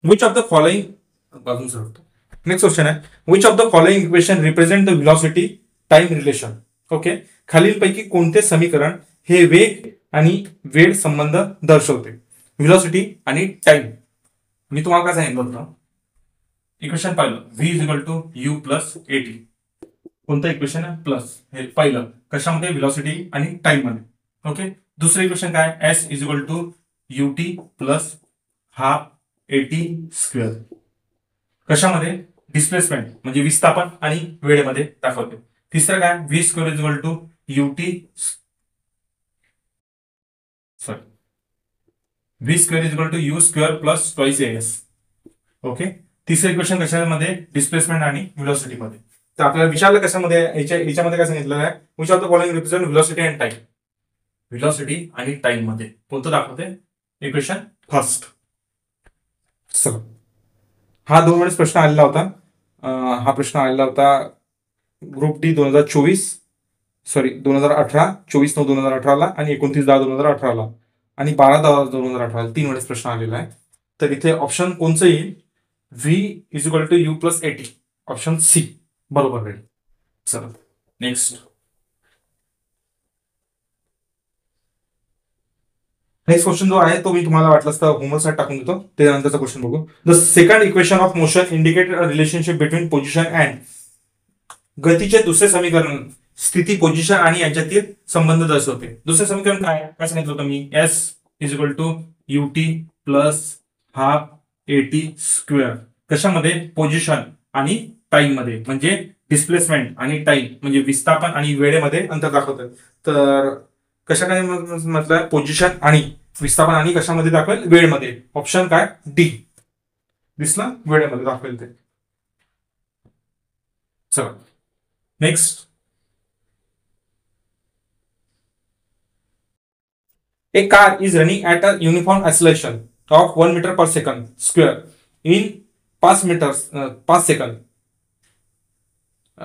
विच ऑफ द फॉलोइंग बाजून सरतो. नेक्स्ट क्वेश्चन आहे, which of the following equation represent the velocity time relation. Okay, खालीलपैकी कोणते समीकरण हे वेग आणि वेळ संबंध दर्शवते, व्हेलॉसिटी आणि टाइम. मी तुम्हाला काय सांगितलं होतं, इक्वेशन पाहिलं V is equal to U plus AT. कोणतं इक्वेशन आहे, प्लस. हे पहिलं कशामध्ये, व्हेलॉसिटी आणि टाइम मध्ये. ओके, दुसरं इक्वेशन काय, S is equal to UT plus half eighty square. कशामध्ये, डिस्प्लेसमेंट म्हणजे विस्थापन आणि वेळेमध्ये दाखवते. तिसरं काय, V square is equal to UT, sorry V square is equal to U square plus twice S. Okay, तिसरं इक्वेशन कशामध्ये, डिस्प्लेसमेंट आणि व्हेलॉसिटी मध्ये. तर आपल्याला विचारलं कशामध्ये, याच्यामध्ये काय सांगितलं आहे, which of the following represent velocity and time. Velocity आणि टाइम मध्ये कोणतं दाखवते, इक्वेशन फर्स्ट. चला, हा 2 वेळेस प्रश्न आलेला होता. हा प्रश्न आलेला होता ग्रुप डी 2024, सॉरी 2018, 24/9/2018 आणि 29/10/2018 आणि 12/10/2018 3 वेळेस प्रश्न आलेला आहे. तर इथे ऑप्शन कोणचं येईल, V is equal to U plus eighty, option C बरोबर राहील. चला नेक्स्ट क्वेश्चन जो आहे तो मी तुम्हाला वाटलं असतं होमवर्कसाठी टाकून देतो, त्यानंतरचा क्वेश्चन बघू. The second equation of motion indicate a relationship between position and. गतीचे दुसरे समीकरण स्थिती, पोझिशन आणि यांच्यातील संबंध दर्शवते. दुसरे समीकरण काय सांगितलं होतं मी, S is equal to UT plus half AT square कशामध्ये पोझिशन आणि टाइम मध्ये, म्हणजे डिस्प्लेसमेंट आणि टाइम म्हणजे विस्थापन आणि वेळेमध्ये अंतर दाखवतात. तर कशा काय म्हटलं पोझिशन आणि विस्थापन आणि कशामध्ये दाखवेल वेळेमध्ये. ऑप्शन काय डी दिसला वेळेमध्ये दाखवेल ते. चला next. A car is running at a uniform acceleration of 1 meter per second square in 5 meters 5 second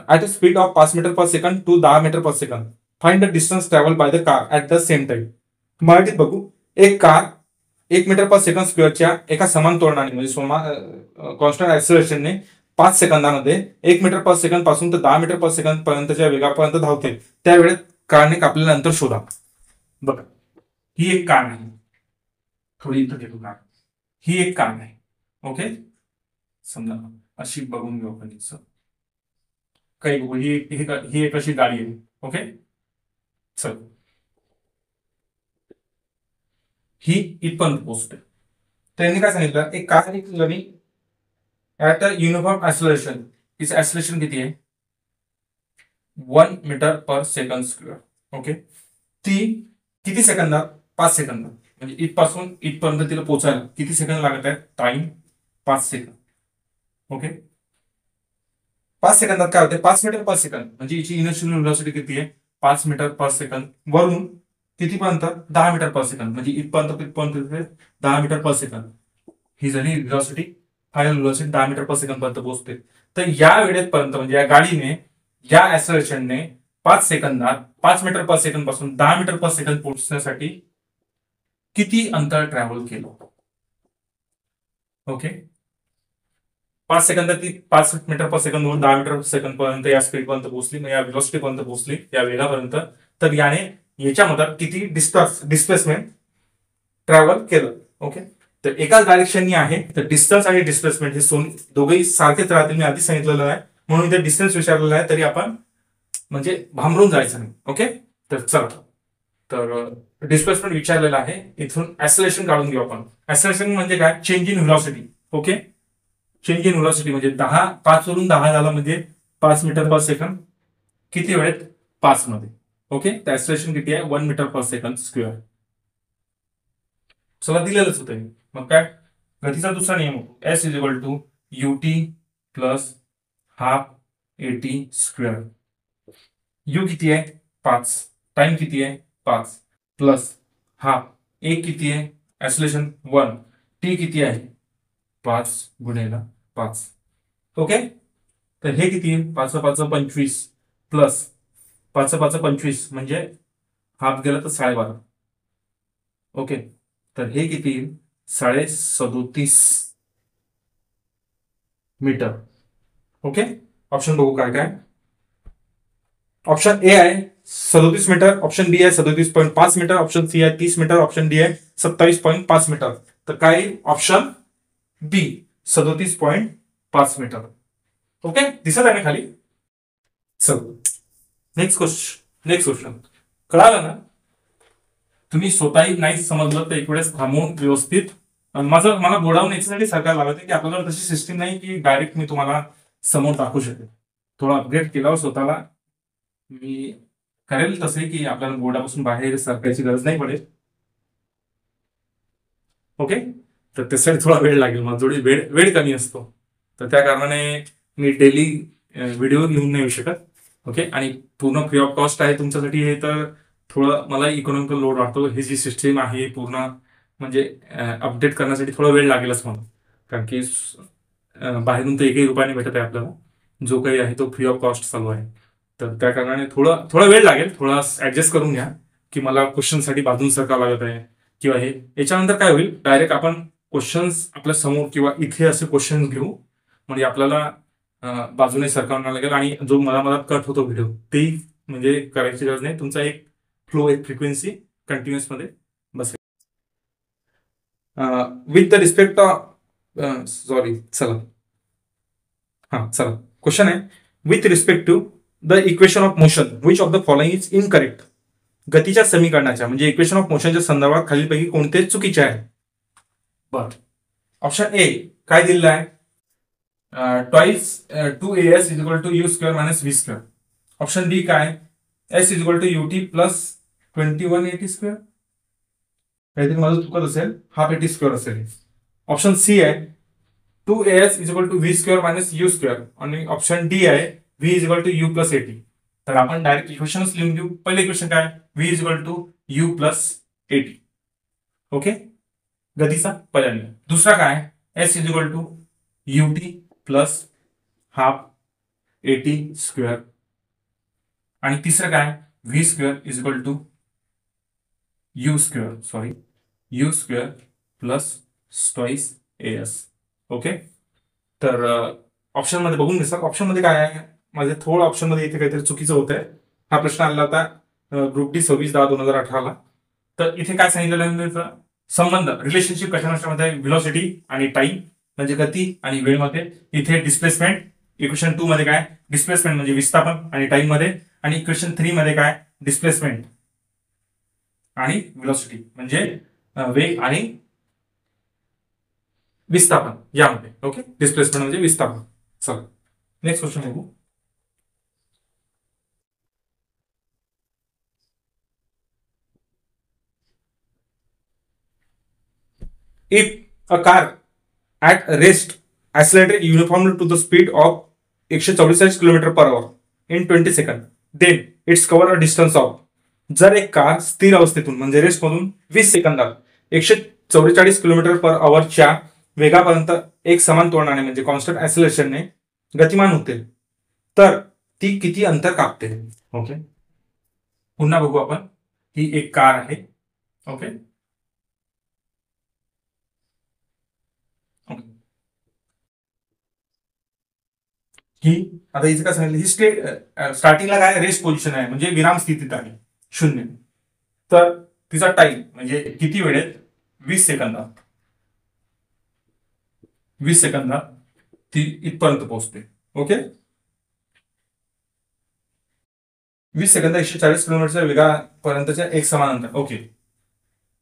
at a speed of 5 meter per second to 10 meter per second. Find the distance traveled by the car at the same time. मराठीत बघू. एक car 1 metre per second स्क्वेअरच्या एका समान तोरणाने म्हणजे constant ऍक्सिलरेशनने 5 सेकंदामध्ये 1 metre per second पासून तर 10 metre per second पर्यंतच्या वेगापर्यंत धावते. त्यावेळेत कारने कापलेलं अंतर शोधा. बघा ही एक कार आहे, थोडी इथं घेतो कार. ही एक कार आहे. ओके समजा अशी बघून घेऊ आपण. काही बघू ही एक अशी गाडी आहे. ओके चल ही इथपर्यंत पोहोचते. त्यांनी काय सांगितलं एक car running at a uniform acceleration. तिचं ऍक्सिलरेशन किती आहे 1 metre per second square. Okay ती किती सेकंदात 5 सेकंदात म्हणजे इथपासून इथपर्यंत तिला पोहोचायला किती सेकंद लागत आहे टाइम 5 सेकंद. ओके 5 सेकंदात काय होते 5 मीटर पर सेकंद म्हणजे हिची इनिशियल व्हेलॉसिटी किती आहे 5 मीटर पर सेकंद वरून कितीपर्यंत 10 मीटर पर सेकंद म्हणजे इथपर्यंत 10 मीटर पर सेकंद. ही झाली velocity, final velocity 10 metre per second पर्यंत पोहोचते. तर या वेळेपर्यंत म्हणजे या गाडीने या ऍक्सलरेशनने 5 सेकंदात 5 मीटर पर सेकंद पासून 10 मीटर पर सेकंद पोहोचण्यासाठी किती अंतर ट्रॅव्हल केलं. ओके 5 सेकंदात ती 5 मीटर पर सेकंद वरून 10 मीटर पर सेकंद पर्यंत या स्पीड पर्यंत पोहोचली, या व्हेलॉसिटी पर्यंत पोहोचली, या वेगापर्यंत. तर याने याच्या मधात किती डिस्प्लेसमेंट ट्रॅव्हल केलं. ओके तर एकाच डायरेक्शननी आहे तर डिस्टन्स आणि डिस्प्लेसमेंट हे दोघेही सारखेच राहतील. मी आधी सांगितलेलं आहे म्हणून इथे डिस्टन्स विचारलेला आहे तरी आपण म्हणजे भांबरून जायचं नाही. ओके तर चला तर डिस्प्लेसमेंट विचारलेलं आहे. इथून ऍक्सिलरेशन काढून घेऊ आपण. ऍक्सिलरेशन म्हणजे काय change in velocity. Okay change in velocity म्हणजे 5 वरून 10 झाला म्हणजे 5 मीटर पर सेकंड किती वेळेत 5 मध्ये. ओके तर ऍक्सिलरेशन किती आहे 1 मीटर पर सेकंड स्क्वेअर. चला दिलेलंच होतं. मग काय गतीचा दुसरा नियम S = UT plus half AT square. U किती आहे 5, टाइम किती आहे 5 प्लस हाफ A किती आहे ऍक्सिलरेशन 1, T किती आहे 5 गुणिले 5. ओके तर हे किती आहे 5 5 25 प्लस 5 5 25 म्हणजे हाफ गेला तर 12.5. ओके तर हे किती येईल 37.5 मीटर. ओके ऑप्शन बघू काय काय. ऑप्शन ए आहे 37 मीटर, ऑप्शन बी आहे 37.5 मीटर, ऑप्शन सी आहे 30 मीटर, ऑप्शन डी आहे 27.5 मीटर. तर काय ऑप्शन बी 37.5 मीटर. ओके दिसत आहे ना खाली. चल नेक्स्ट क्वेश्चन कळालं ना. तुम्ही स्वतःही नाही समजलं तर एक वेळेस थांबवून व्यवस्थित मला बोर्डावून याच्यासाठी सरकार लागत आहे की आपल्याला तशी सिस्टीम नाही की डायरेक्ट मी तुम्हाला समोर दाखवू शकेल. थोडा अपग्रेड केल्यावर स्वतःला मी करेल तसे की आपल्याला बोर्डापासून बाहेर सरकायची गरज नाही पडेल. ओके तर त्यासाठी थोडा वेळ लागेल. माझा जोडी वेळ कमी असतो तर त्या कारणाने मी डेली व्हिडिओ घेऊन नाही येऊ शकत. ओके आणि पूर्ण फ्री ऑफ कॉस्ट आहे तुमच्यासाठी हे तर थोडं मला इकॉनॉमिकल लोड वाटतो. ही जी सिस्टीम आहे पूर्ण म्हणजे अपडेट करण्यासाठी थोडा वेळ लागेलच मला कारण की बाहेरून तर 1 रुपयाने भेटत आहे आपल्याला. जो काही आहे तो फ्री ऑफ कॉस्ट चालू आहे तर त्या कारणाने थोडा वेळ लागेल. थोडा ऍडजस्ट करून घ्या की मला क्वेश्चनसाठी बाजून सरका लागत आहे किंवा हे. याच्यानंतर काय होईल डायरेक्ट आपण क्वेश्चन्स आपल्या समोर किंवा इथे असे क्वेश्चन्स घेऊ म्हणजे आपल्याला बाजूने सरकावं लागेल आणि जो मला कट होतो व्हिडिओ ते म्हणजे करायची गरज नाही. तुमचा एक फ्लो एक फ्रिक्वेन्सी कंटिन्युअस मध्ये बसेल. विथ द रिस्पेक्ट चला क्वेश्चन आहे with respect to the equation of motion which of the following is incorrect. गतीच्या समीकरणाच्या म्हणजे इक्वेशन ऑफ मोशनच्या संदर्भात खालीलपैकी कोणते चुकीचे आहे. बर ऑप्शन ए काय दिलेलं आहे, twice 2as is equal to U square minus V square. Option B काय, S is equal to UT plus 2180 square, काहीतरी माझं चुकत असेल, हाफ 80 स्क्वेअर असेल. ऑप्शन सी आहे 2as is equal to V square minus U square, आणि option D आहे V is equal to U plus 80. तर आपण डायरेक्ट इक्वेशनच लिहून देऊ. पहिलं इक्वेशन काय, V is equal to U plus 80. Okay, गतीचा पहिला नियम. दुसरा काय, S is equal to UT plus half 80 square, आणि तिसरं काय, V square is equal to U square plus twice S. Okay, तर ऑप्शन मध्ये बघून घ्या. ऑप्शन मध्ये काय आहे, माझे थोडं ऑप्शन मध्ये इथे काहीतरी चुकीचं होत आहे. हा प्रश्न आला होता ग्रुप डी 26/10/2018ला. तर इथे काय सांगितलेलं आहे, संबंध रिलेशनशिप कशामध्ये, व्हेलॉसिटी आणि टाइम म्हणजे गती आणि वेळमध्ये. इथे डिस्प्लेसमेंट इक्वेशन 2 मध्ये काय, डिस्प्लेसमेंट म्हणजे विस्थापन आणि टाइम मध्ये, आणि इक्वेशन 3 मध्ये काय, डिस्प्लेसमेंट आणि व्हेलॉसिटी म्हणजे वेग आणि विस्थापन यामध्ये. ओके, डिस्प्लेसमेंट म्हणजे विस्थापन. चला नेक्स्ट क्वेश्चन बघू. If a car at rest accelerated uniformly to the speed of 144 km/h in 20 seconds, then it's cover a distance of. जर एक कार स्थिर अवस्थेतून म्हणजे रेस्ट मधून 20 सेकंदात 144 km/h च्या वेगापर्यंत एक समान त्वरणाने म्हणजे कॉन्स्टंट ऍक्सिलरेशनने गतिमान होते, तर ती किती अंतर कापते. ओके, पुन्हा बघू आपण. ही एक कार आहे. ओके, ही आता इथे काय सांगितलं, ही स्टार्टिंगला काय रेस्ट पोझिशन आहे म्हणजे विराम स्थितीत आहे 0. तर तिचा टाइम म्हणजे किती वेळेत, 20 सेकंदात ती इथपर्यंत पोहोचते. ओके, 20 सेकंद 140 किलोमीटरच्या वेगापर्यंतच्या एक समान अंतर. ओके,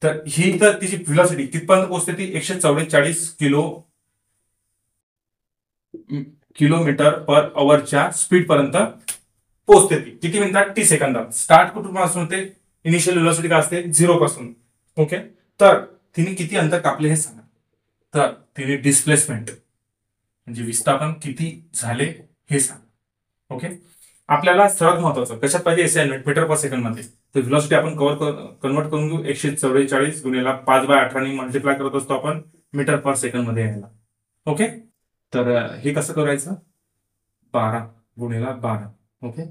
तर ही तर तिची व्हेलॉसिटी कितपर्यंत पोहोचते, ती 144 किलोमीटर/हवरच्या स्पीड पर्यंत पोहोचते. ती किती मिनिटात, 30 सेकंदात. स्टार्ट कुठून पासून होते, इनिशियल व्हेलॉसिटी काय असते, 0 पासून. ओके, तर तिने किती अंतर कापले हे सांगा. तर तिने डिस्प्लेसमेंट म्हणजे विस्थापन किती झाले हे सांगा. ओके, आपल्याला सर्वात महत्वाचं कशात पाहिजे, असाइनमेंट मीटर पर सेकंड मध्ये. तर व्हेलॉसिटी आपण कन्वर्ट करून घेऊ, 144 गुणिले 5/18 ने मल्टिप्लाय करत असतो आपण मीटर पर सेकंड मध्ये यायला. ओके, तर हे कसं करायचं, 12 गुणिले 12. ओके,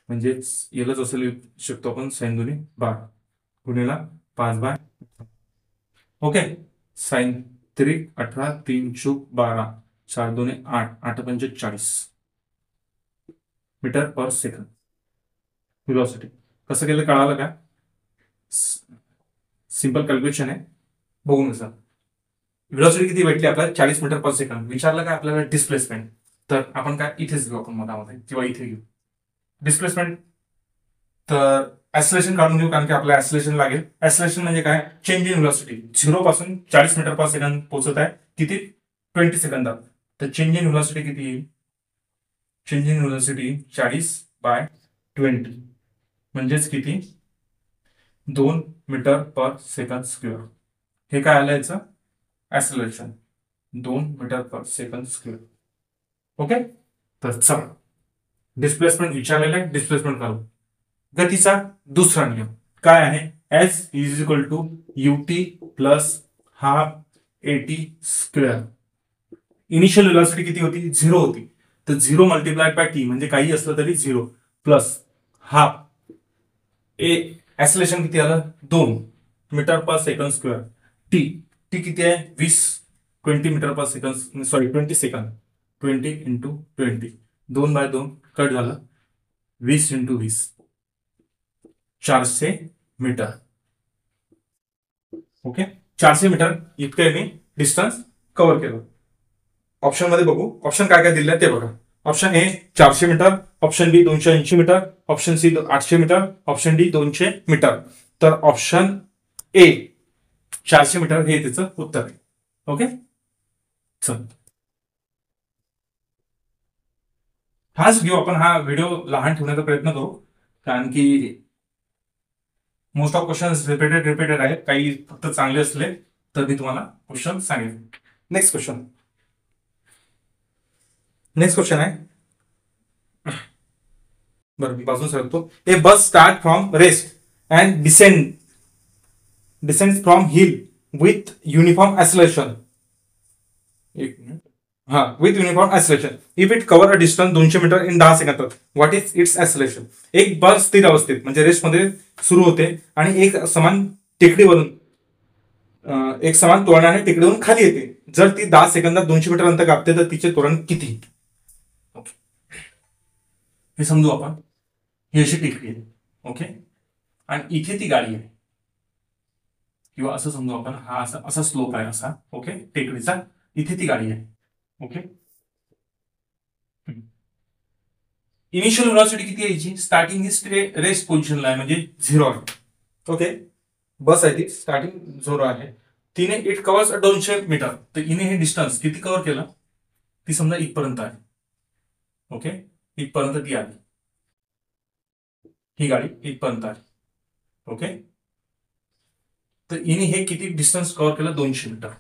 म्हणजेच यालाच असं लिहू शकतो आपण, साइन 2 12 गुणिले 5/18. ओके, साइन 3 18 3 चूक 12 4 2 8 8 5 40 मीटर पर सेकंड. व्हेलॉसिटी कसं केलं कळालं का, सिंपल कॅल्क्युलेशन आहे, बघून घ्या. व्हेलॉसिटी किती भेटली आपल्याला, 40 मीटर पर सेकंड. विचारलं काय आपल्याला डिस्प्लेसमेंट, तर आपण काय इथेच घेऊ आपण मधामध्ये किंवा इथे घेऊ डिस्प्लेसमेंट. तर ऍक्सिलरेशन काढून घेऊ, कारण की आपल्याला ऍक्सिलरेशन लागेल. ऍक्सिलरेशन म्हणजे काय, चेंज इन व्हेलॉसिटी 0 पासून 40 मीटर पर सेकंड पोहोचत आहे किती, 20 सेकंदात. तर चेंज इन व्हेलॉसिटी किती येईल, चेंज इन व्हेलॉसिटी 40/20 म्हणजेच किती, 2 मीटर पर सेकंड स्क्वेअर. हे काय आलं याचं acceleration, 2 metre per second square. Okay, तर चला डिस्प्लेसमेंट विचारलेलं आहे, डिस्प्लेसमेंट करू. गतीचा दुसरा नियम काय आहे, S is equal to UT plus half 80 square. Initial velocity किती होती, 0 होती. तर 0 मल्टिप्लाइड बाय टी म्हणजे काही असलं तरी 0 प्लस हाफ ऍक्सिलरेशन किती आलं, 2 metre per second square. T किती आहे, 20 metre per second, sorry 20 second, 20 × 20 2/2 cut झालं, 20 × 20 400 मीटर. ओके, 400 मीटर इतकं मी डिस्टन्स कव्हर केलं. ऑप्शन मध्ये बघू, ऑप्शन काय काय दिले ते बघा. Option A 400 metre, option B 280 metre, option C 800 metre, option D 200 metre. तर ऑप्शन ए 400 मीटर हे त्याचं उत्तर आहे. ओके, चल हाच घेऊ आपण. हा व्हिडिओ लहान ठेवण्याचा प्रयत्न करू, कारण की मोस्ट ऑफ क्वेश्चन रिपीटेड आहेत. काही फक्त चांगले असले तर मी तुम्हाला क्वेश्चन सांगेन. नेक्स्ट क्वेश्चन आहे. बरं मी पासून सांगतो. A bus start from rest and descend from hill with uniform acceleration. एक मिनिट. हा, with uniform acceleration if it cover a distance 200 metre in 10 सेकंदात, व्हॉट इज इट्स ऍक्सलरेशन. एक बस स्थिर अवस्थेत म्हणजे रेस्ट मध्ये सुरू होते आणि एक समान टेकडीवरून एक समान त्वरणाने टेकडीवरून खाली येते. जर ती 10 सेकंदात 200 मीटर अंतर कापते तर तिचे त्वरण किती. ओके, हे समजू आपण. ही अशी टेकडी आहे. ओके, आणि इथे ती गाडी आहे, किंवा असं समजू आपण, हा असा असा स्लोप आहे असा. ओके, टेकडीचा. इथे ती गाडी आहे. ओके, इनिशियल व्हेलॉसिटी किती यायची. स्टार्टिंग ही रेस्ट पोझिशनला आहे म्हणजे 0 आहे. ओके, बस आहे ती स्टार्टिंग 0 आहे. तिने इट कव्हर्स 200 मीटर. तर इने हे डिस्टन्स किती कव्हर केलं, ती समजा इथपर्यंत आहे. ओके, इथपर्यंत ती आली, ही गाडी इथपर्यंत आली. ओके, तर इने हे किती डिस्टन्स कव्हर केलं, 200 मीटर.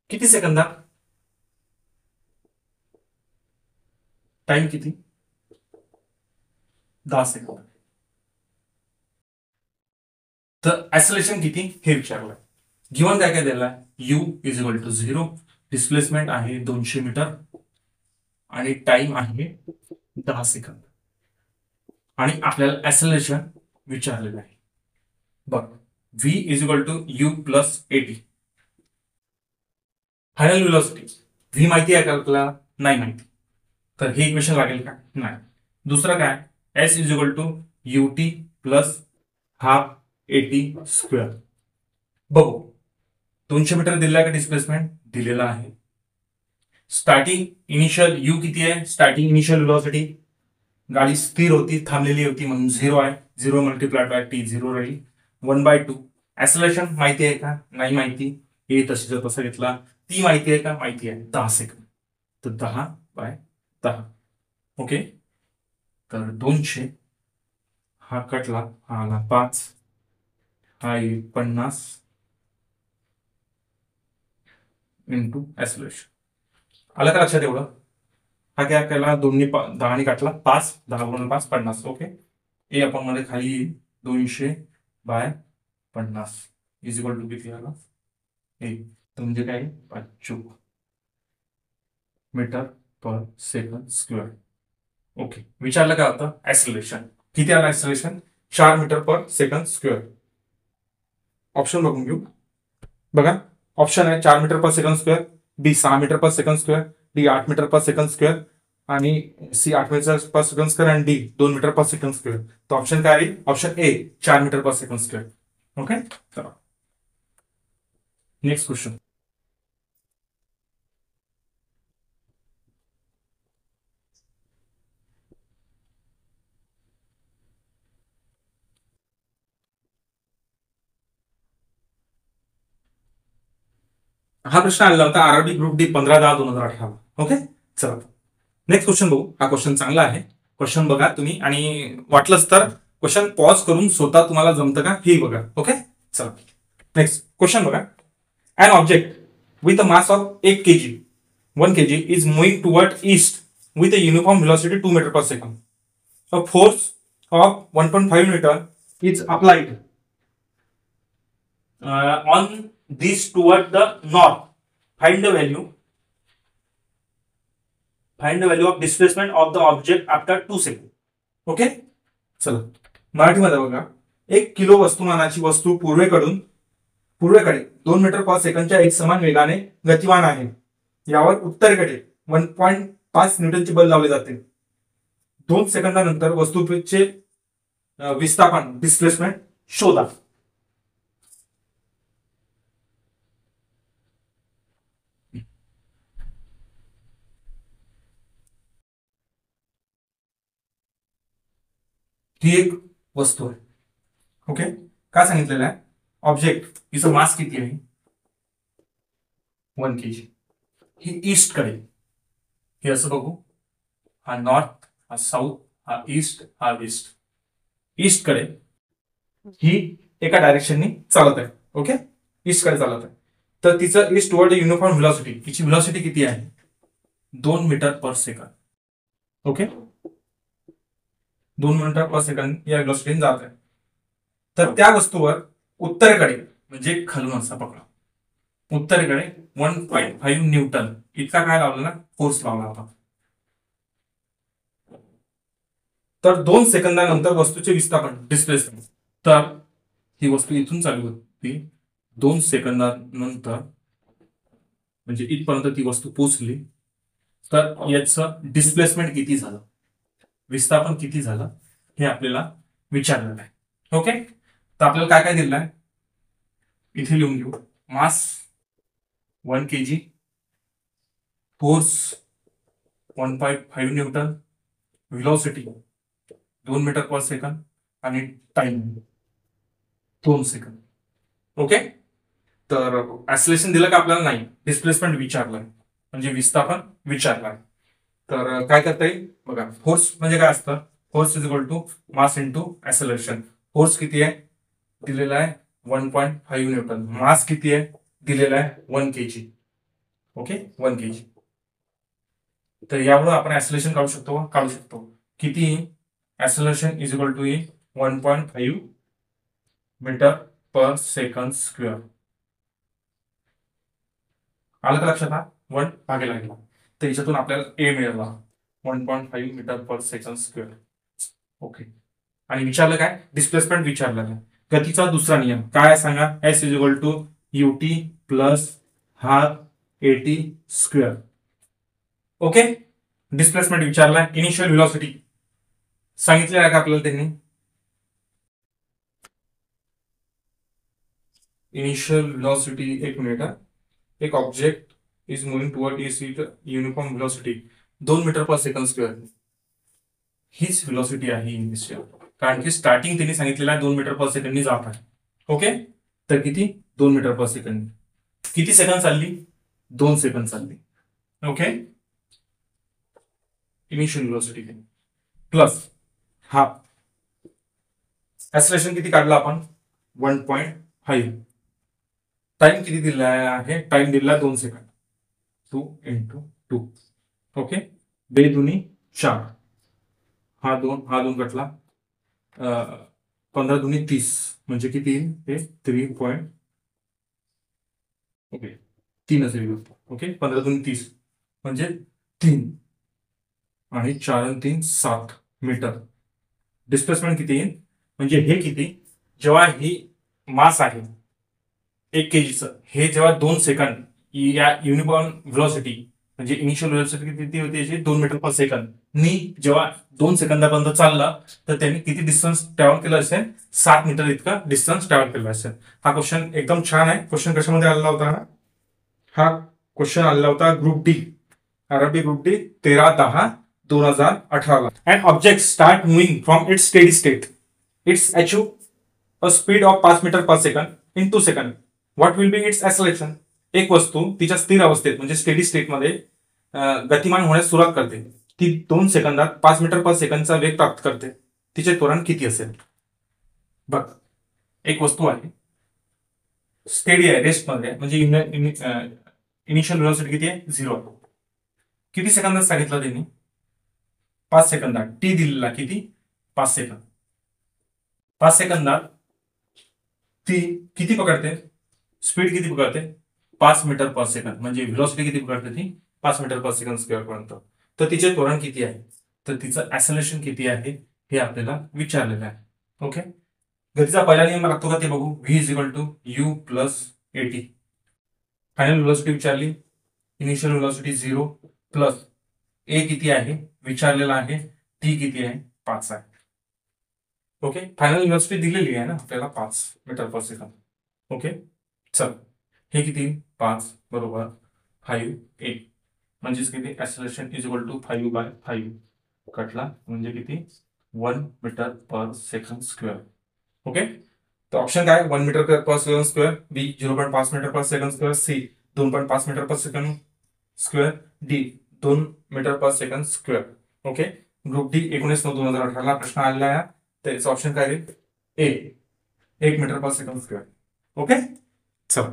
किती सेकंदात, टाइम किती, 10 सेकंद. तर ऍक्सलेरेशन किती हे विचारलंय. गिवन काय काय दिलं, U is equal to 0, displacement आहे 200 मीटर आणि टाइम आहे 10 सेकंद, आणि आपल्याला ऍक्सलेरेशन विचारलेलं आहे. बघ, V is equal to U plus AT. Final velocity V माहिती आहे का आपल्याला, नाही माहिती, तर हे इक्वेशन लागेल का, नाही. दुसरं काय, S is equal to U T plus half eighty square. बघू, 200 मीटर दिलेला आहे का डिस्प्लेसमेंट, दिलेला आहे. स्टार्टिंग इनिशियल यू किती आहे, स्टार्टिंग इनिशियल व्हेलॉसिटी, गाडी स्थिर होती, थांबलेली होती म्हणून 0 आहे. 0 मल्टिप्लाइड बाय टी 0 राहील. 1/2. ऍक्सलेरेशन माहिती आहे का, नाही माहिती. हे तशीच तसा घेतला. ती माहिती आहे का, माहिती आहे, 10 सेकंद. तर 10/10. ओके, तर 200, हा कटला, हा आला 5, हा येईल 50 इंटू ऍक्सलेरेशन. आलं का लक्षात एवढं. हा काय केला, 10 काटला 5, 10 गुणिले 5 50. ओके, ए आपण मध्ये खाली 200/50 इज इक्वल टू किती आला, तर म्हणजे काय, 5 metre per second square. Okay, विचारलं काय होतं, ऍक्सलेरेशन किती आलं. Acceleration 4 metre per second square. Option बघून घेऊ. बघा, ऑप्शन आहे 4 metre per second square, B 6 metre per second square, D 8 metre per second square, आणि C 8 metre per second square, आणि D 2 metre per second square. तर option काय आहे, option A 4 metre per second square. Okay, चला next question. हा प्रश्न आलेला होता आरआरबी ग्रुप डी 15/10/2018. ओके, चला नेक्स्ट क्वेश्चन बघू. हा क्वेश्चन चांगला आहे. क्वेश्चन बघा तुम्ही, आणि वाटलंच तर क्वेश्चन पॉज करून स्वतः तुम्हाला जमतं का हे बघा. ओके, चला नेक्स्ट क्वेश्चन बघा. An object with a mass of 1 kg, 1 kg is moving toward east with a uniform velocity 2 meter per second. A force of 1.5 meter is applied on this toward the north. Find the value of displacement of the object after 2 seconds. Okay, चला मराठीमध्ये बघा. 1 kilo वस्तुमानाची वस्तू पूर्वेकडे 2 metre पर सेकंडच्या एक समान वेगाने गतिमान आहे. यावर उत्तरेकडे 1.5 न्यूटनचे बल लावले जाते. 2 सेकंदानंतर वस्तूचे विस्थापन डिस्प्लेसमेंट शोधा. ही एक वस्तू आहे. ओके, काय सांगितलेलं आहे, ऑब्जेक्ट हिचं मास किती आहे, 1 kg. ही ईस्ट कडे, हे असं बघू, हा नॉर्थ, हा साऊथ, हा ईस्ट, हा वेस्ट. ईस्ट कडे ही एका डायरेक्शननी चालत आहे. ओके, ईस्ट कडे चालत आहे. तर तिचं ईस्ट वर्ड युनिफॉर्म व्हेलॉसिटी, तिची व्हेलॉसिटी किती आहे? 2 metre per second. Okay, 2 metre per second या व्हेलॉसिटीने जात आहे. तर त्या वस्तूवर उत्तरेकडे, म्हणजे खालून असा पकडा, उत्तरेकडे 1.5 न्यूटन इतका काय लावला ना, फोर्स लावला होता. तर 2 सेकंदानंतर वस्तूचे विस्थापन, डिस्प्लेसमेंट, तर ही वस्तू इथून चालू होती, 2 सेकंदानंतर म्हणजे इथपर्यंत ती वस्तू पोहोचली, तर याचं डिस्प्लेसमेंट किती झालं, विस्थापन किती झालं, हे आपल्याला विचारलेलं आहे. ओके, तर आपल्याला काय काय दिलं आहे इथे लिहून घेऊ. Mass 1 kg, force 1.5 newton, velocity 2 metre per second आणि टाइम 2 सेकंद. ओके, तर ऍक्सिलरेशन दिलं का आपल्याला? नाही, डिस्प्लेसमेंट विचारलंय, म्हणजे विस्थापन विचारलंय. तर काय करता येईल बघा. फोर्स म्हणजे काय असतं? Force is equal to mass into acceleration. Force किती आहे दिलेला आहे? 1.5 न्यूटन. मास किती आहे दिलेला आहे? 1 kg. Okay, 1 kg. तर यावरून आपण ऍक्सिलरेशन काढू शकतो, काढू शकतो. किती? Acceleration is equal to 1.5 metre per second square. आलं का लक्षात? 1 भागेला गेला, तर याच्यातून आपल्याला ए मिळाला 1.5 metre per second square. Okay, आणि विचारलं काय? डिस्प्लेसमेंट विचारलं काय? गतीचा दुसरा नियम काय सांगा? S is equal to UT plus half eighty square. Okay, displacement विचारला. इनिशियल व्हेलॉसिटी सांगितले आहे का आपल्याला त्यांनी? इनिशियल व्हेलॉसिटी, एक मिनिट, एक object is moving toward its uniform velocity 2 metre per second square. हीच व्हेलॉसिटी आहे इनिशियल, कारण की स्टार्टिंग त्यांनी सांगितलेलं आहे 2 मीटर पर सेकंडनी जात आहे. ओके, तर किती? 2 मीटर पर सेकंड. किती सेकंद चालली? 2 सेकंद चालली. ओके, इनिशियल व्हेलॉसिटी प्लस हा ऍक्सिलरेशन किती काढला आपण? 1.5. टाइम किती दिला आहे? टाइम दिला 2 सेकंद. 2 × 2. ओके, 2 दुनी 4, हा 2 कटला, 15 दुनी 30, म्हणजे किती? हे 3. ओके, 3 असेल. ओके, 15 दुनी 30 म्हणजे 3 आणि 4 आणि 3 7 मीटर. डिस्प्लेसमेंट किती येईल? म्हणजे हे किती? जेव्हा ही मास आहे 1 kg, हे जेव्हा 2 सेकंद या युनिफॉर्म व्हेलॉसिटी, म्हणजे इनिशियल व्हेलॉसिटी किती होती याची? 2 मीटर पर सेकंद नी जेव्हा 2 सेकंदापर्यंत चालला, तर त्यांनी किती डिस्टन्स ट्रॅव्हल केलं असेल? 7 मीटर इतका डिस्टन्स ट्रॅव्हल केलं असेल. हा क्वेश्चन एकदम छान आहे. क्वेश्चन कशामध्ये आलेला होता? हा क्वेश्चन आलेला होता group D, RB group D 13/10/2018. And object start moving from its steady state. Its achieve a speed of 5 metre per second in 2 second. What will be its acceleration? एक वस्तू तिच्या स्थिर अवस्थेत म्हणजे स्टेडी स्टेटमध्ये गतिमान होण्यास सुरुवात करते. ती 2 सेकंदात 5 मीटर पर सेकंडचा वेग प्राप्त करते. तिचे त्वरण किती असेल? बघ, एक वस्तू आहे स्टेडी आहे, रेस्टमध्ये, म्हणजे इनिशियल व्हेलॉसिटी किती आहे? 0. किती सेकंदात सांगितलं त्यांनी? 5 सेकंदात. टी दिलेला किती? 5 सेकंद. 5 सेकंदात ती किती पकडते? स्पीड किती पकडते? 5 मीटर पर सेकंद. म्हणजे व्हेलॉसिटी किती पकडते ती? 5 मीटर पर सेकंड स्क्वेअर पर्यंत. तर तिचे त्वरण किती आहे? तर तिचं ऍक्सिलरेशन किती आहे हे आपल्याला विचारलेलं आहे. ओके, गतीचा पहिला नियम लागतो का ते बघू. V is equal to U plus AT. Final velocity विचारली, इनिशियल व्हेलॉसिटी 0 प्लस ए किती आहे विचारलेला आहे, टी किती आहे? 5 आहे. ओके, फायनल व्हेलॉसिटी दिलेली आहे ना आपल्याला 5 मीटर पर सेकंद. ओके, चल, हे किती? 5 बरोबर 5 ए, म्हणजेच किती? ऍक्सिलरेशन इज इक्वल टू 5/5 कटला, म्हणजे किती? 1 metre per second square. Okay, तर ऑप्शन काय? 1 metre per second square, B 0.5 metre per second square, C 2.5 metre per second square, D 2 metre per second square. Okay. Group D 19/9/2018 ला प्रश्न आलेला आहे. त्याचा ऑप्शन काय आहे? A 1 metre per second square. Okay. चला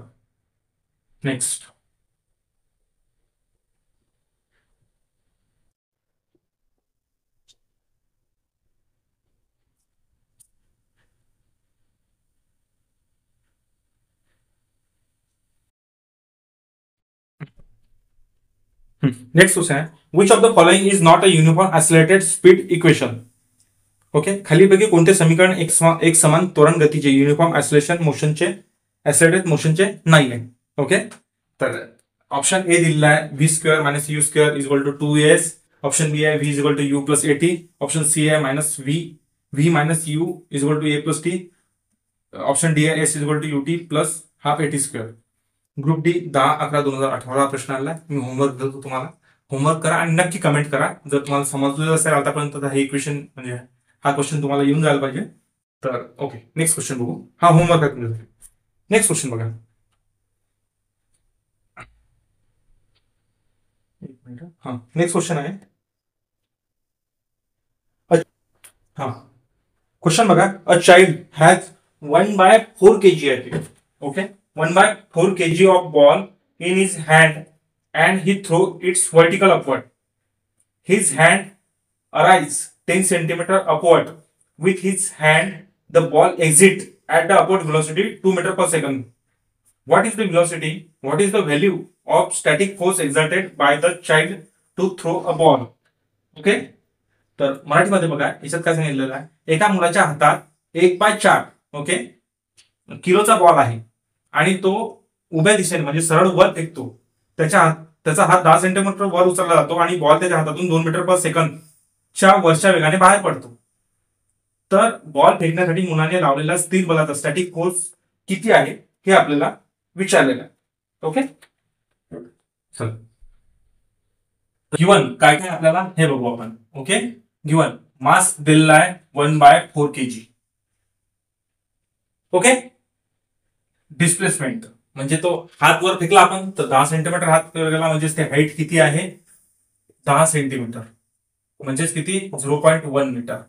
नेक्स्ट. नेक्स्ट क्वेश्चन आहे, which of the following is not a uniform accelerated speed equation. Okay. खालीपैकी कोणते समीकरण एक समान त्वरण गतीचे युनिफॉर्म ऍक्सिलरेटेड मोशनचे नाही आहे. ओके. तर ऑप्शन ए दिलेला आहे V square minus U square is equal to 2as. Option B आहे V is equal to U plus eighty. Option C आहे minus V minus U is equal to A plus T. Option D आहे S is equal to UT plus half eighty square. Group D 10/11/2018 प्रश्न आला. मी homework देतो तुम्हाला. Homework करा आणि नक्की comment करा. जर तुम्हाला समजलं असेल आतापर्यंत तर हे इक्वेशन म्हणजे हा क्वेश्चन तुम्हाला येऊन जायला पाहिजे. तर ओके नेक्स्ट क्वेश्चन बघू. हा होमवर्क आहे तुमचा. नेक्स्ट क्वेश्चन बघा. एक मिनिट. हा नेक्स्ट क्वेश्चन आहे. हा क्वेश्चन बघा. अ चाइल्ड हॅज 1/4 kg आहे. Okay. 1/4 kg of ball in his hand and he throw its vertical upward. His hand arise 10 centimeter upward. With his hand, the ball exit at the upward velocity 2 meter per second. What is the velocity? What is the value of static force exerted by the child to throw a ball? Okay. तर मराठीमध्ये बघा याच्यात काय सांगितलेलं आहे. एका मुलाच्या हातात 1/4 ओके किलोचा बॉल आहे आणि तो उभ्या दिशेने म्हणजे सरळ वर फेकतो. त्याचा हात 10 सेंटीमीटर वर उचलला जातो आणि बॉल त्याच्या हातातून 2 मीटर पर सेकंदच्या वरच्या वेगाने बाहेर पडतो. तर बॉल फेकण्यासाठी मुलाने लावलेला स्थिर बलाचा स्टॅटिक फोर्स किती आहे हे आपल्याला विचारलेलं आहे. ओके. चल गिवन काय काय आपल्याला हे बघू आपण. ओके. गिवन मास दिलेला आहे 1/4 kg. ओके. डिस्प्लेसमेंट म्हणजे तो हात वर फेकला आपण तर 10 सेंटीमीटर हात गेला म्हणजे ते हाईट किती आहे 10 सेंटीमीटर म्हणजेच किती 0.1 मीटर.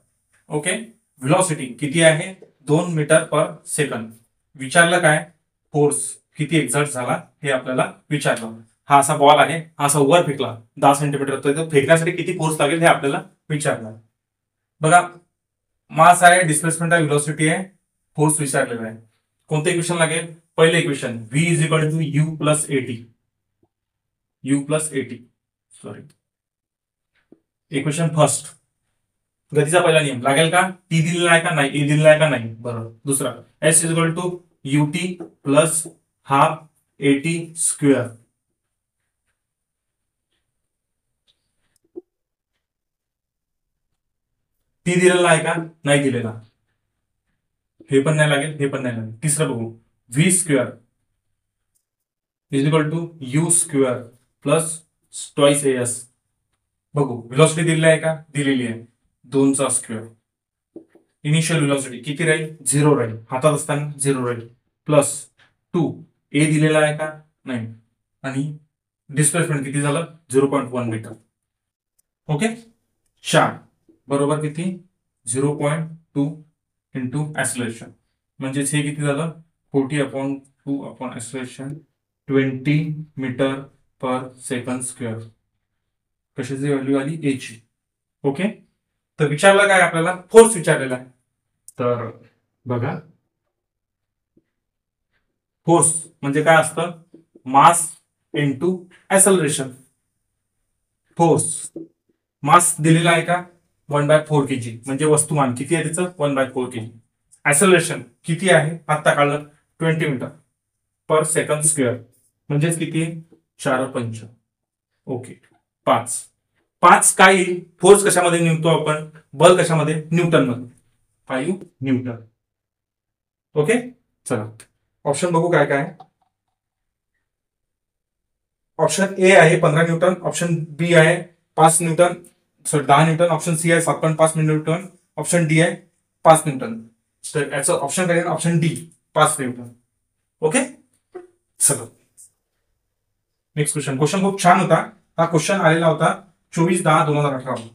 ओके. व्हेलॉसिटी किती आहे 2 मीटर पर सेकंद. विचारलं काय फोर्स किती एक्झर्ट झाला हे आपल्याला विचारलं. हा असा बॉल आहे हा असा वर फेकला 10 सेंटीमीटर तर फेकण्यासाठी किती फोर्स लागेल हे आपल्याला विचारलं. बघा मास आहे डिस्प्लेसमेंट आहे व्हेलॉसिटी आहे फोर्स विचारलेला आहे. कोणतं इक्वेशन लागेल. पहिलं equation V is equal to U plus eighty sorry. Equation first गतीचा पहिला नियम लागेल का टी दिलेला आहे का नाही ए दिलेला आहे का नाही. बरोबर. दुसरा S is equal to UT plus half eighty square. T दिलेला आहे का नाही दिलेला हे पण नाही लागेल हे पण नाही लागेल. तिसरं बघू V square is equal to U square plus twice S. बघू व्हेलॉसिटी दिलेली आहे का दिलेली आहे 2चा स्क्वेअर. इनिशियल व्हेलॉसिटी किती राहील 0 राहील हातात असताना 0 राहील प्लस 2 ए दिलेला आहे का नाही आणि डिस्प्लेसमेंट किती झालं 0.1 मीटर. ओके. 4 बरोबर किती 0.2 इंटू ऍक्सिलरेशन म्हणजेच हे किती झालं 40/2 upon acceleration 20 metre per second square. कशाची व्हॅल्यू आली एची. ओके. तर विचारलं काय आपल्याला फोर्स विचारलेला आहे. तर बघा फोर्स म्हणजे काय असतं mass into acceleration. Force mass दिलेला आहे का 1/4 kg म्हणजे वस्तुमान किती आहे त्याचं 1/4 kg. ऍक्सेलरेशन किती आहे आत्ता काढलं 20 मीटर पर सेकंड स्क्वेअर म्हणजेच किती 4×5. ओके. 5 काय येईल फोर्स कशामध्ये निघतो आपण बल कशामध्ये न्यूटन मध्ये 5 न्यूटन. ओके. चला ऑप्शन बघू काय काय. ऑप्शन ए आहे 15 न्यूटन. ऑप्शन बी आहे 5 न्यूटन 10 न्यूटन. ऑप्शन सी आहे 7.5 न्यूटन. ऑप्शन डी आहे 5 न्यूटन. तर याचं ऑप्शन काय ऑप्शन डी 5 न्यूटन. ओके. चला नेक्स्ट क्वेश्चन खूप छान होता. हा क्वेश्चन आलेला होता 24/10/2018.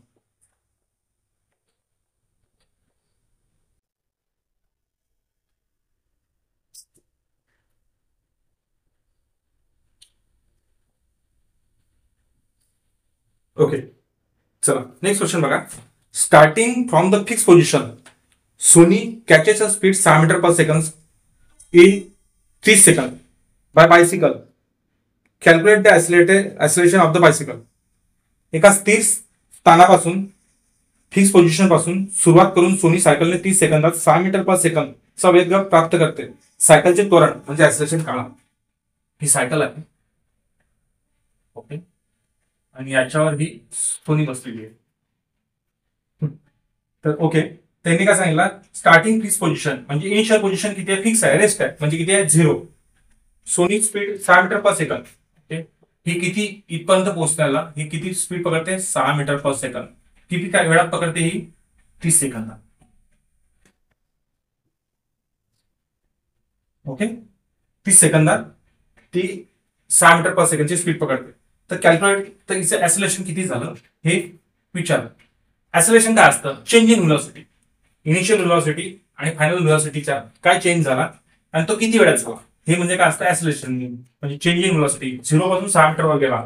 ओके, चला नेक्स्ट क्वेश्चन बघा. Starting from the fix position Soni catches a speed 6 metre per second in 30 second by bicycle. Calculate the acceleration of the bicycle. एका स्थिर स्थानापासून फिक्स पोझिशन पासून सुरुवात करून सोनी सायकलने 30 सेकंदात 6 मीटर पर सेकंद चा वेग प्राप्त करते. सायकलचे त्वरण म्हणजे ऍक्सिलरेशन काढा. ही सायकल आहे. ओके, आणि याच्यावर ही सोनी बसलेली आहे. तर ओके, त्यांनी काय सांगितलं, स्टार्टिंग फिक्स पोझिशन म्हणजे इनिशियल पोझिशन किती आहे, फिक्स आहे, रेस्ट आहे, म्हणजे किती आहे, 0. सोनी speed 6 metre per second. Okay, ही किती इथपर्यंत पोहोचण्याला ही किती स्पीड पकडते, 6 मीटर पर सेकंद. किती काय वेळात पकडते ही, 30 सेकंदात. ओके, 30 सेकंदात ती 6 मीटर पर सेकंडची स्पीड पकडते. तर कॅल्क्युलेट, तर हिचं ऍक्सिलरेशन किती झालं हे विचार. ऍक्सिलरेशन काय असतं, change in velocity. Initial velocity आणि फायनल व्हेलॉसिटीचा काय चेंज झाला आणि तो किती वेळात झाला, हे म्हणजे काय असतं ऍक्सिलरेशन. म्हणजे चेंज इन व्हेलॉसिटी 0 पासून 6 मीटर वर गेला,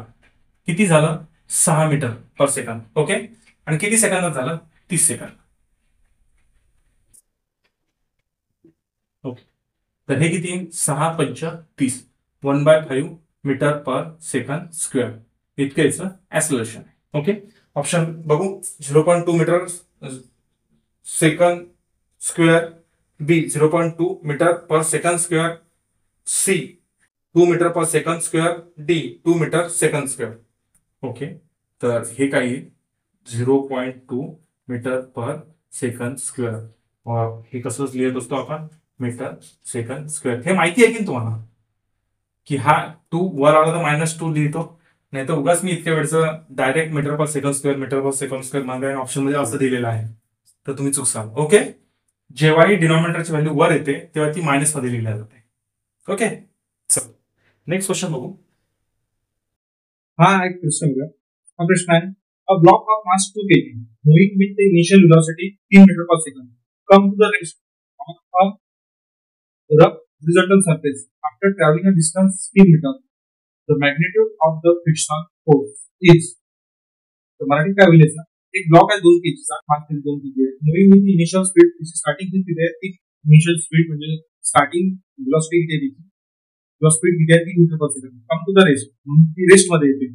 किती झालं, 6 मीटर पर सेकंद. ओके, आणि किती सेकंदात झालं, 30 सेकंद. ओके, तर हे किती, 6 पंच 30, 1/5 मीटर पर सेकंड स्क्वेअर इतकं याचं ऍक्सिलरेशन. ओके, ऑप्शन बघू. 0.2 metre second square, B 0.2 metre per second square, C 2 metre per second square, D 2 metre second square. Okay, तर हे काही 0.2 मीटर पर सेकंड स्क्वेअर. हे कसं लिहित असतो आपण, मीटर सेकंड स्क्वेअर. हे माहिती आहे की तुम्हाला, की हा 2 वर आला तर -2 लिहितो, नाही तर उगाच मी इतक्या वेळचं direct metre per second square माझ्या ऑप्शन मध्ये असं दिलेलं आहे, तर तुम्ही चुकसाल. ओके, जेव्हाही डिनॉमिनेटरची व्हॅल्यू वर येते तेव्हा ती मायनस मध्ये लिहिल्या जाते. ओके, चल नेक्स्ट क्वेश्चन बघू. हा एक प्रश्न बघा. हा प्रश्न आहे, a block of mass 2 kg moving with the initial velocity 3 metre per second come to the rest of a rough horizontal surface after traveling a distance 3 meter. The magnitude of the frictional force is. तर मराठी काय होईल याचा, एक block आहे 2 kg चा, 2 kg moving with initial speed, त्याची starting किती आहे, ती इनिशियल स्पीड म्हणजे स्टार्टिंग व्हेलॉसिटी किती आहे, किंवा स्पीड किती आहे, 3 metre per second. Come to the rest म्हणून ती रेस्ट मध्ये येते.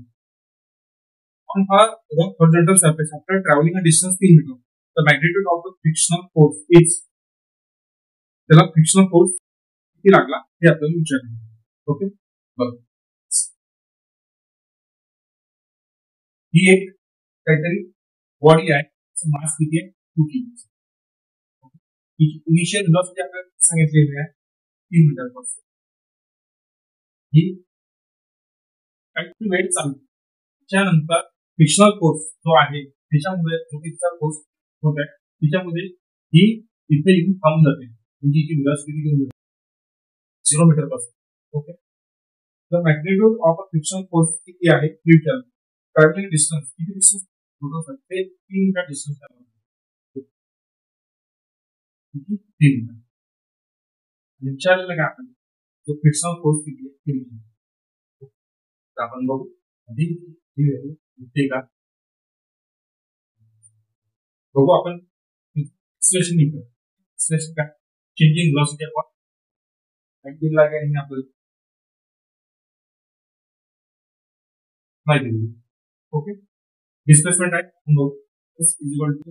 On a rough horizontal surface after traveling a distance 3 meter. The magnitude of the frictional force is. त्याला फ्रिक्शनल फोर्स किती लागला हे आपल्याला विचारलं. ओके, बघ ही एक काहीतरी बॉडी आहे, मास किती आहे, 2 kg. इनिशियल व्हेलॉसिटी आपल्याला सांगितलेली आहे 3 मीटर पर सेकंड. ही काही वेळ चालू, त्यानंतर फ्रिक्शनल फोर्स जो आहे त्याच्यामुळे रोटेशनल फोर्स होत आहे, त्याच्यामध्ये ही इथे येऊन थांबून जाते, म्हणजे हिची व्हेलॉसिटी घेऊन जाते 0 metre per second. Okay, the magnitude of a frictional force किती आहे, न्यूटन. ट्रॅव्हलिंग डिस्टन्स किती डिस्टन्स होतं, ते 3 मीटर डिस्टन्स आहे, 3 मीटर. विचारलेलं काय आपण, तो फ्रिक्शनल फोर्स किती आहे, 3 मीटर. आपण बघू आधी ही व्हॅल्यू होते का, बघू आपण. एक्सप्रेशन निघतो, एक्सप्रेशन काय, चेंजिंग व्हेलॉसिटी आपण दिला आहे आपल्याला माहिती दिली. ओके, डिस्प्लेसमेंट आहे equal to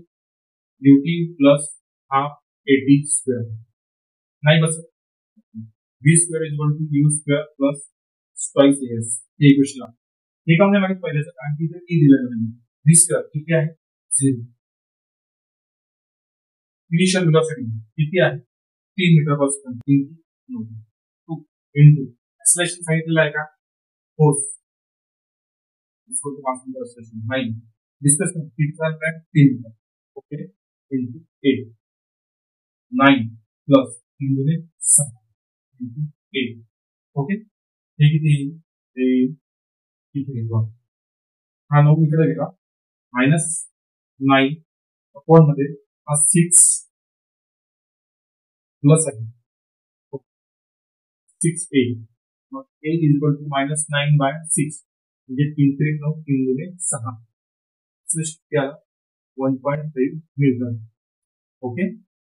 duty plus half eighty square, नाही बसत. B square equal to U square plus twice S. हे इक्वेशन हे काम नाही माहित पहिल्याचं, कारण की इथे दिलेलं नाही. बी स्क्वेअर किती आहे, 0. इनिशियल व्हेलॉसिटी किती आहे, 3 metre per second, 2 into acceleration सांगितलेलं आहे का, फोर्स इसको तो 5 मीटर एक्सलेशन नाही. डिस्प्लेसमेंट किती झालं आहे, 3 मीटर. ओके, इंटू 8 9 प्लस 3 गुणे 6 इंटू 8. ओके, हे किती, इथे घेतला, हा 9 इकडे गेला, -9 अपॉन मध्ये हा 6 प्लस आहे 6a, मग a इज इक्वल टू -9/6 म्हणजे 3 3 9 3 गुणे 6, किती आला 1.5 न्यूटन. ओके,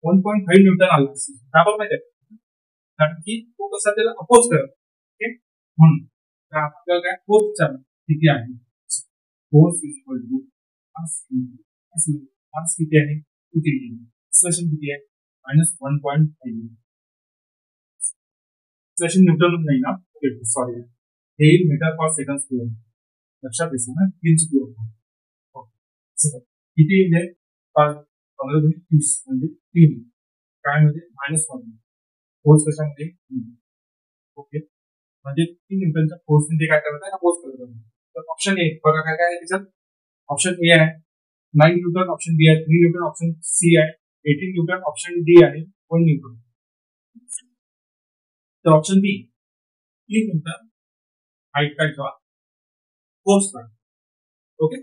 1.5 न्यूटन आला. का बरं माहिती आहे, कारण की तो कसा त्याला अपोज करत. ओके, म्हणून आपल्याला काय फोर्स विचारला किती आहे, force is equal to mass किती आहे, किती एक्सप्रेशन किती आहे, -1.5. एक्सप्रेशन न्यूटन नाही ना, सॉरी, हे मीटर पर सेकंड स्क्वेअर, लक्षात येईल ना, 3 स्क्वेअर. किती म्हणजे 15 × 30 म्हणजे 3, काय म्हणजे -1. फोर्स कशामध्ये, ओके, म्हणजे 3 न्यूटनच्या फोर्स मध्ये काय करत आहे, अपोज करत आहे. तर ऑप्शन ए बघा काय काय आहे त्याच्यात, ऑप्शन ए आहे 9 न्यूटन, ऑप्शन बी आहे 3 न्यूटन, ऑप्शन सी आहे 18 न्यूटन, ऑप्शन डी आहे 1 न्यूटन. तर ऑप्शन बी 3 न्यूटन हाईट काय ठेवा, फोर्स काय. ओके,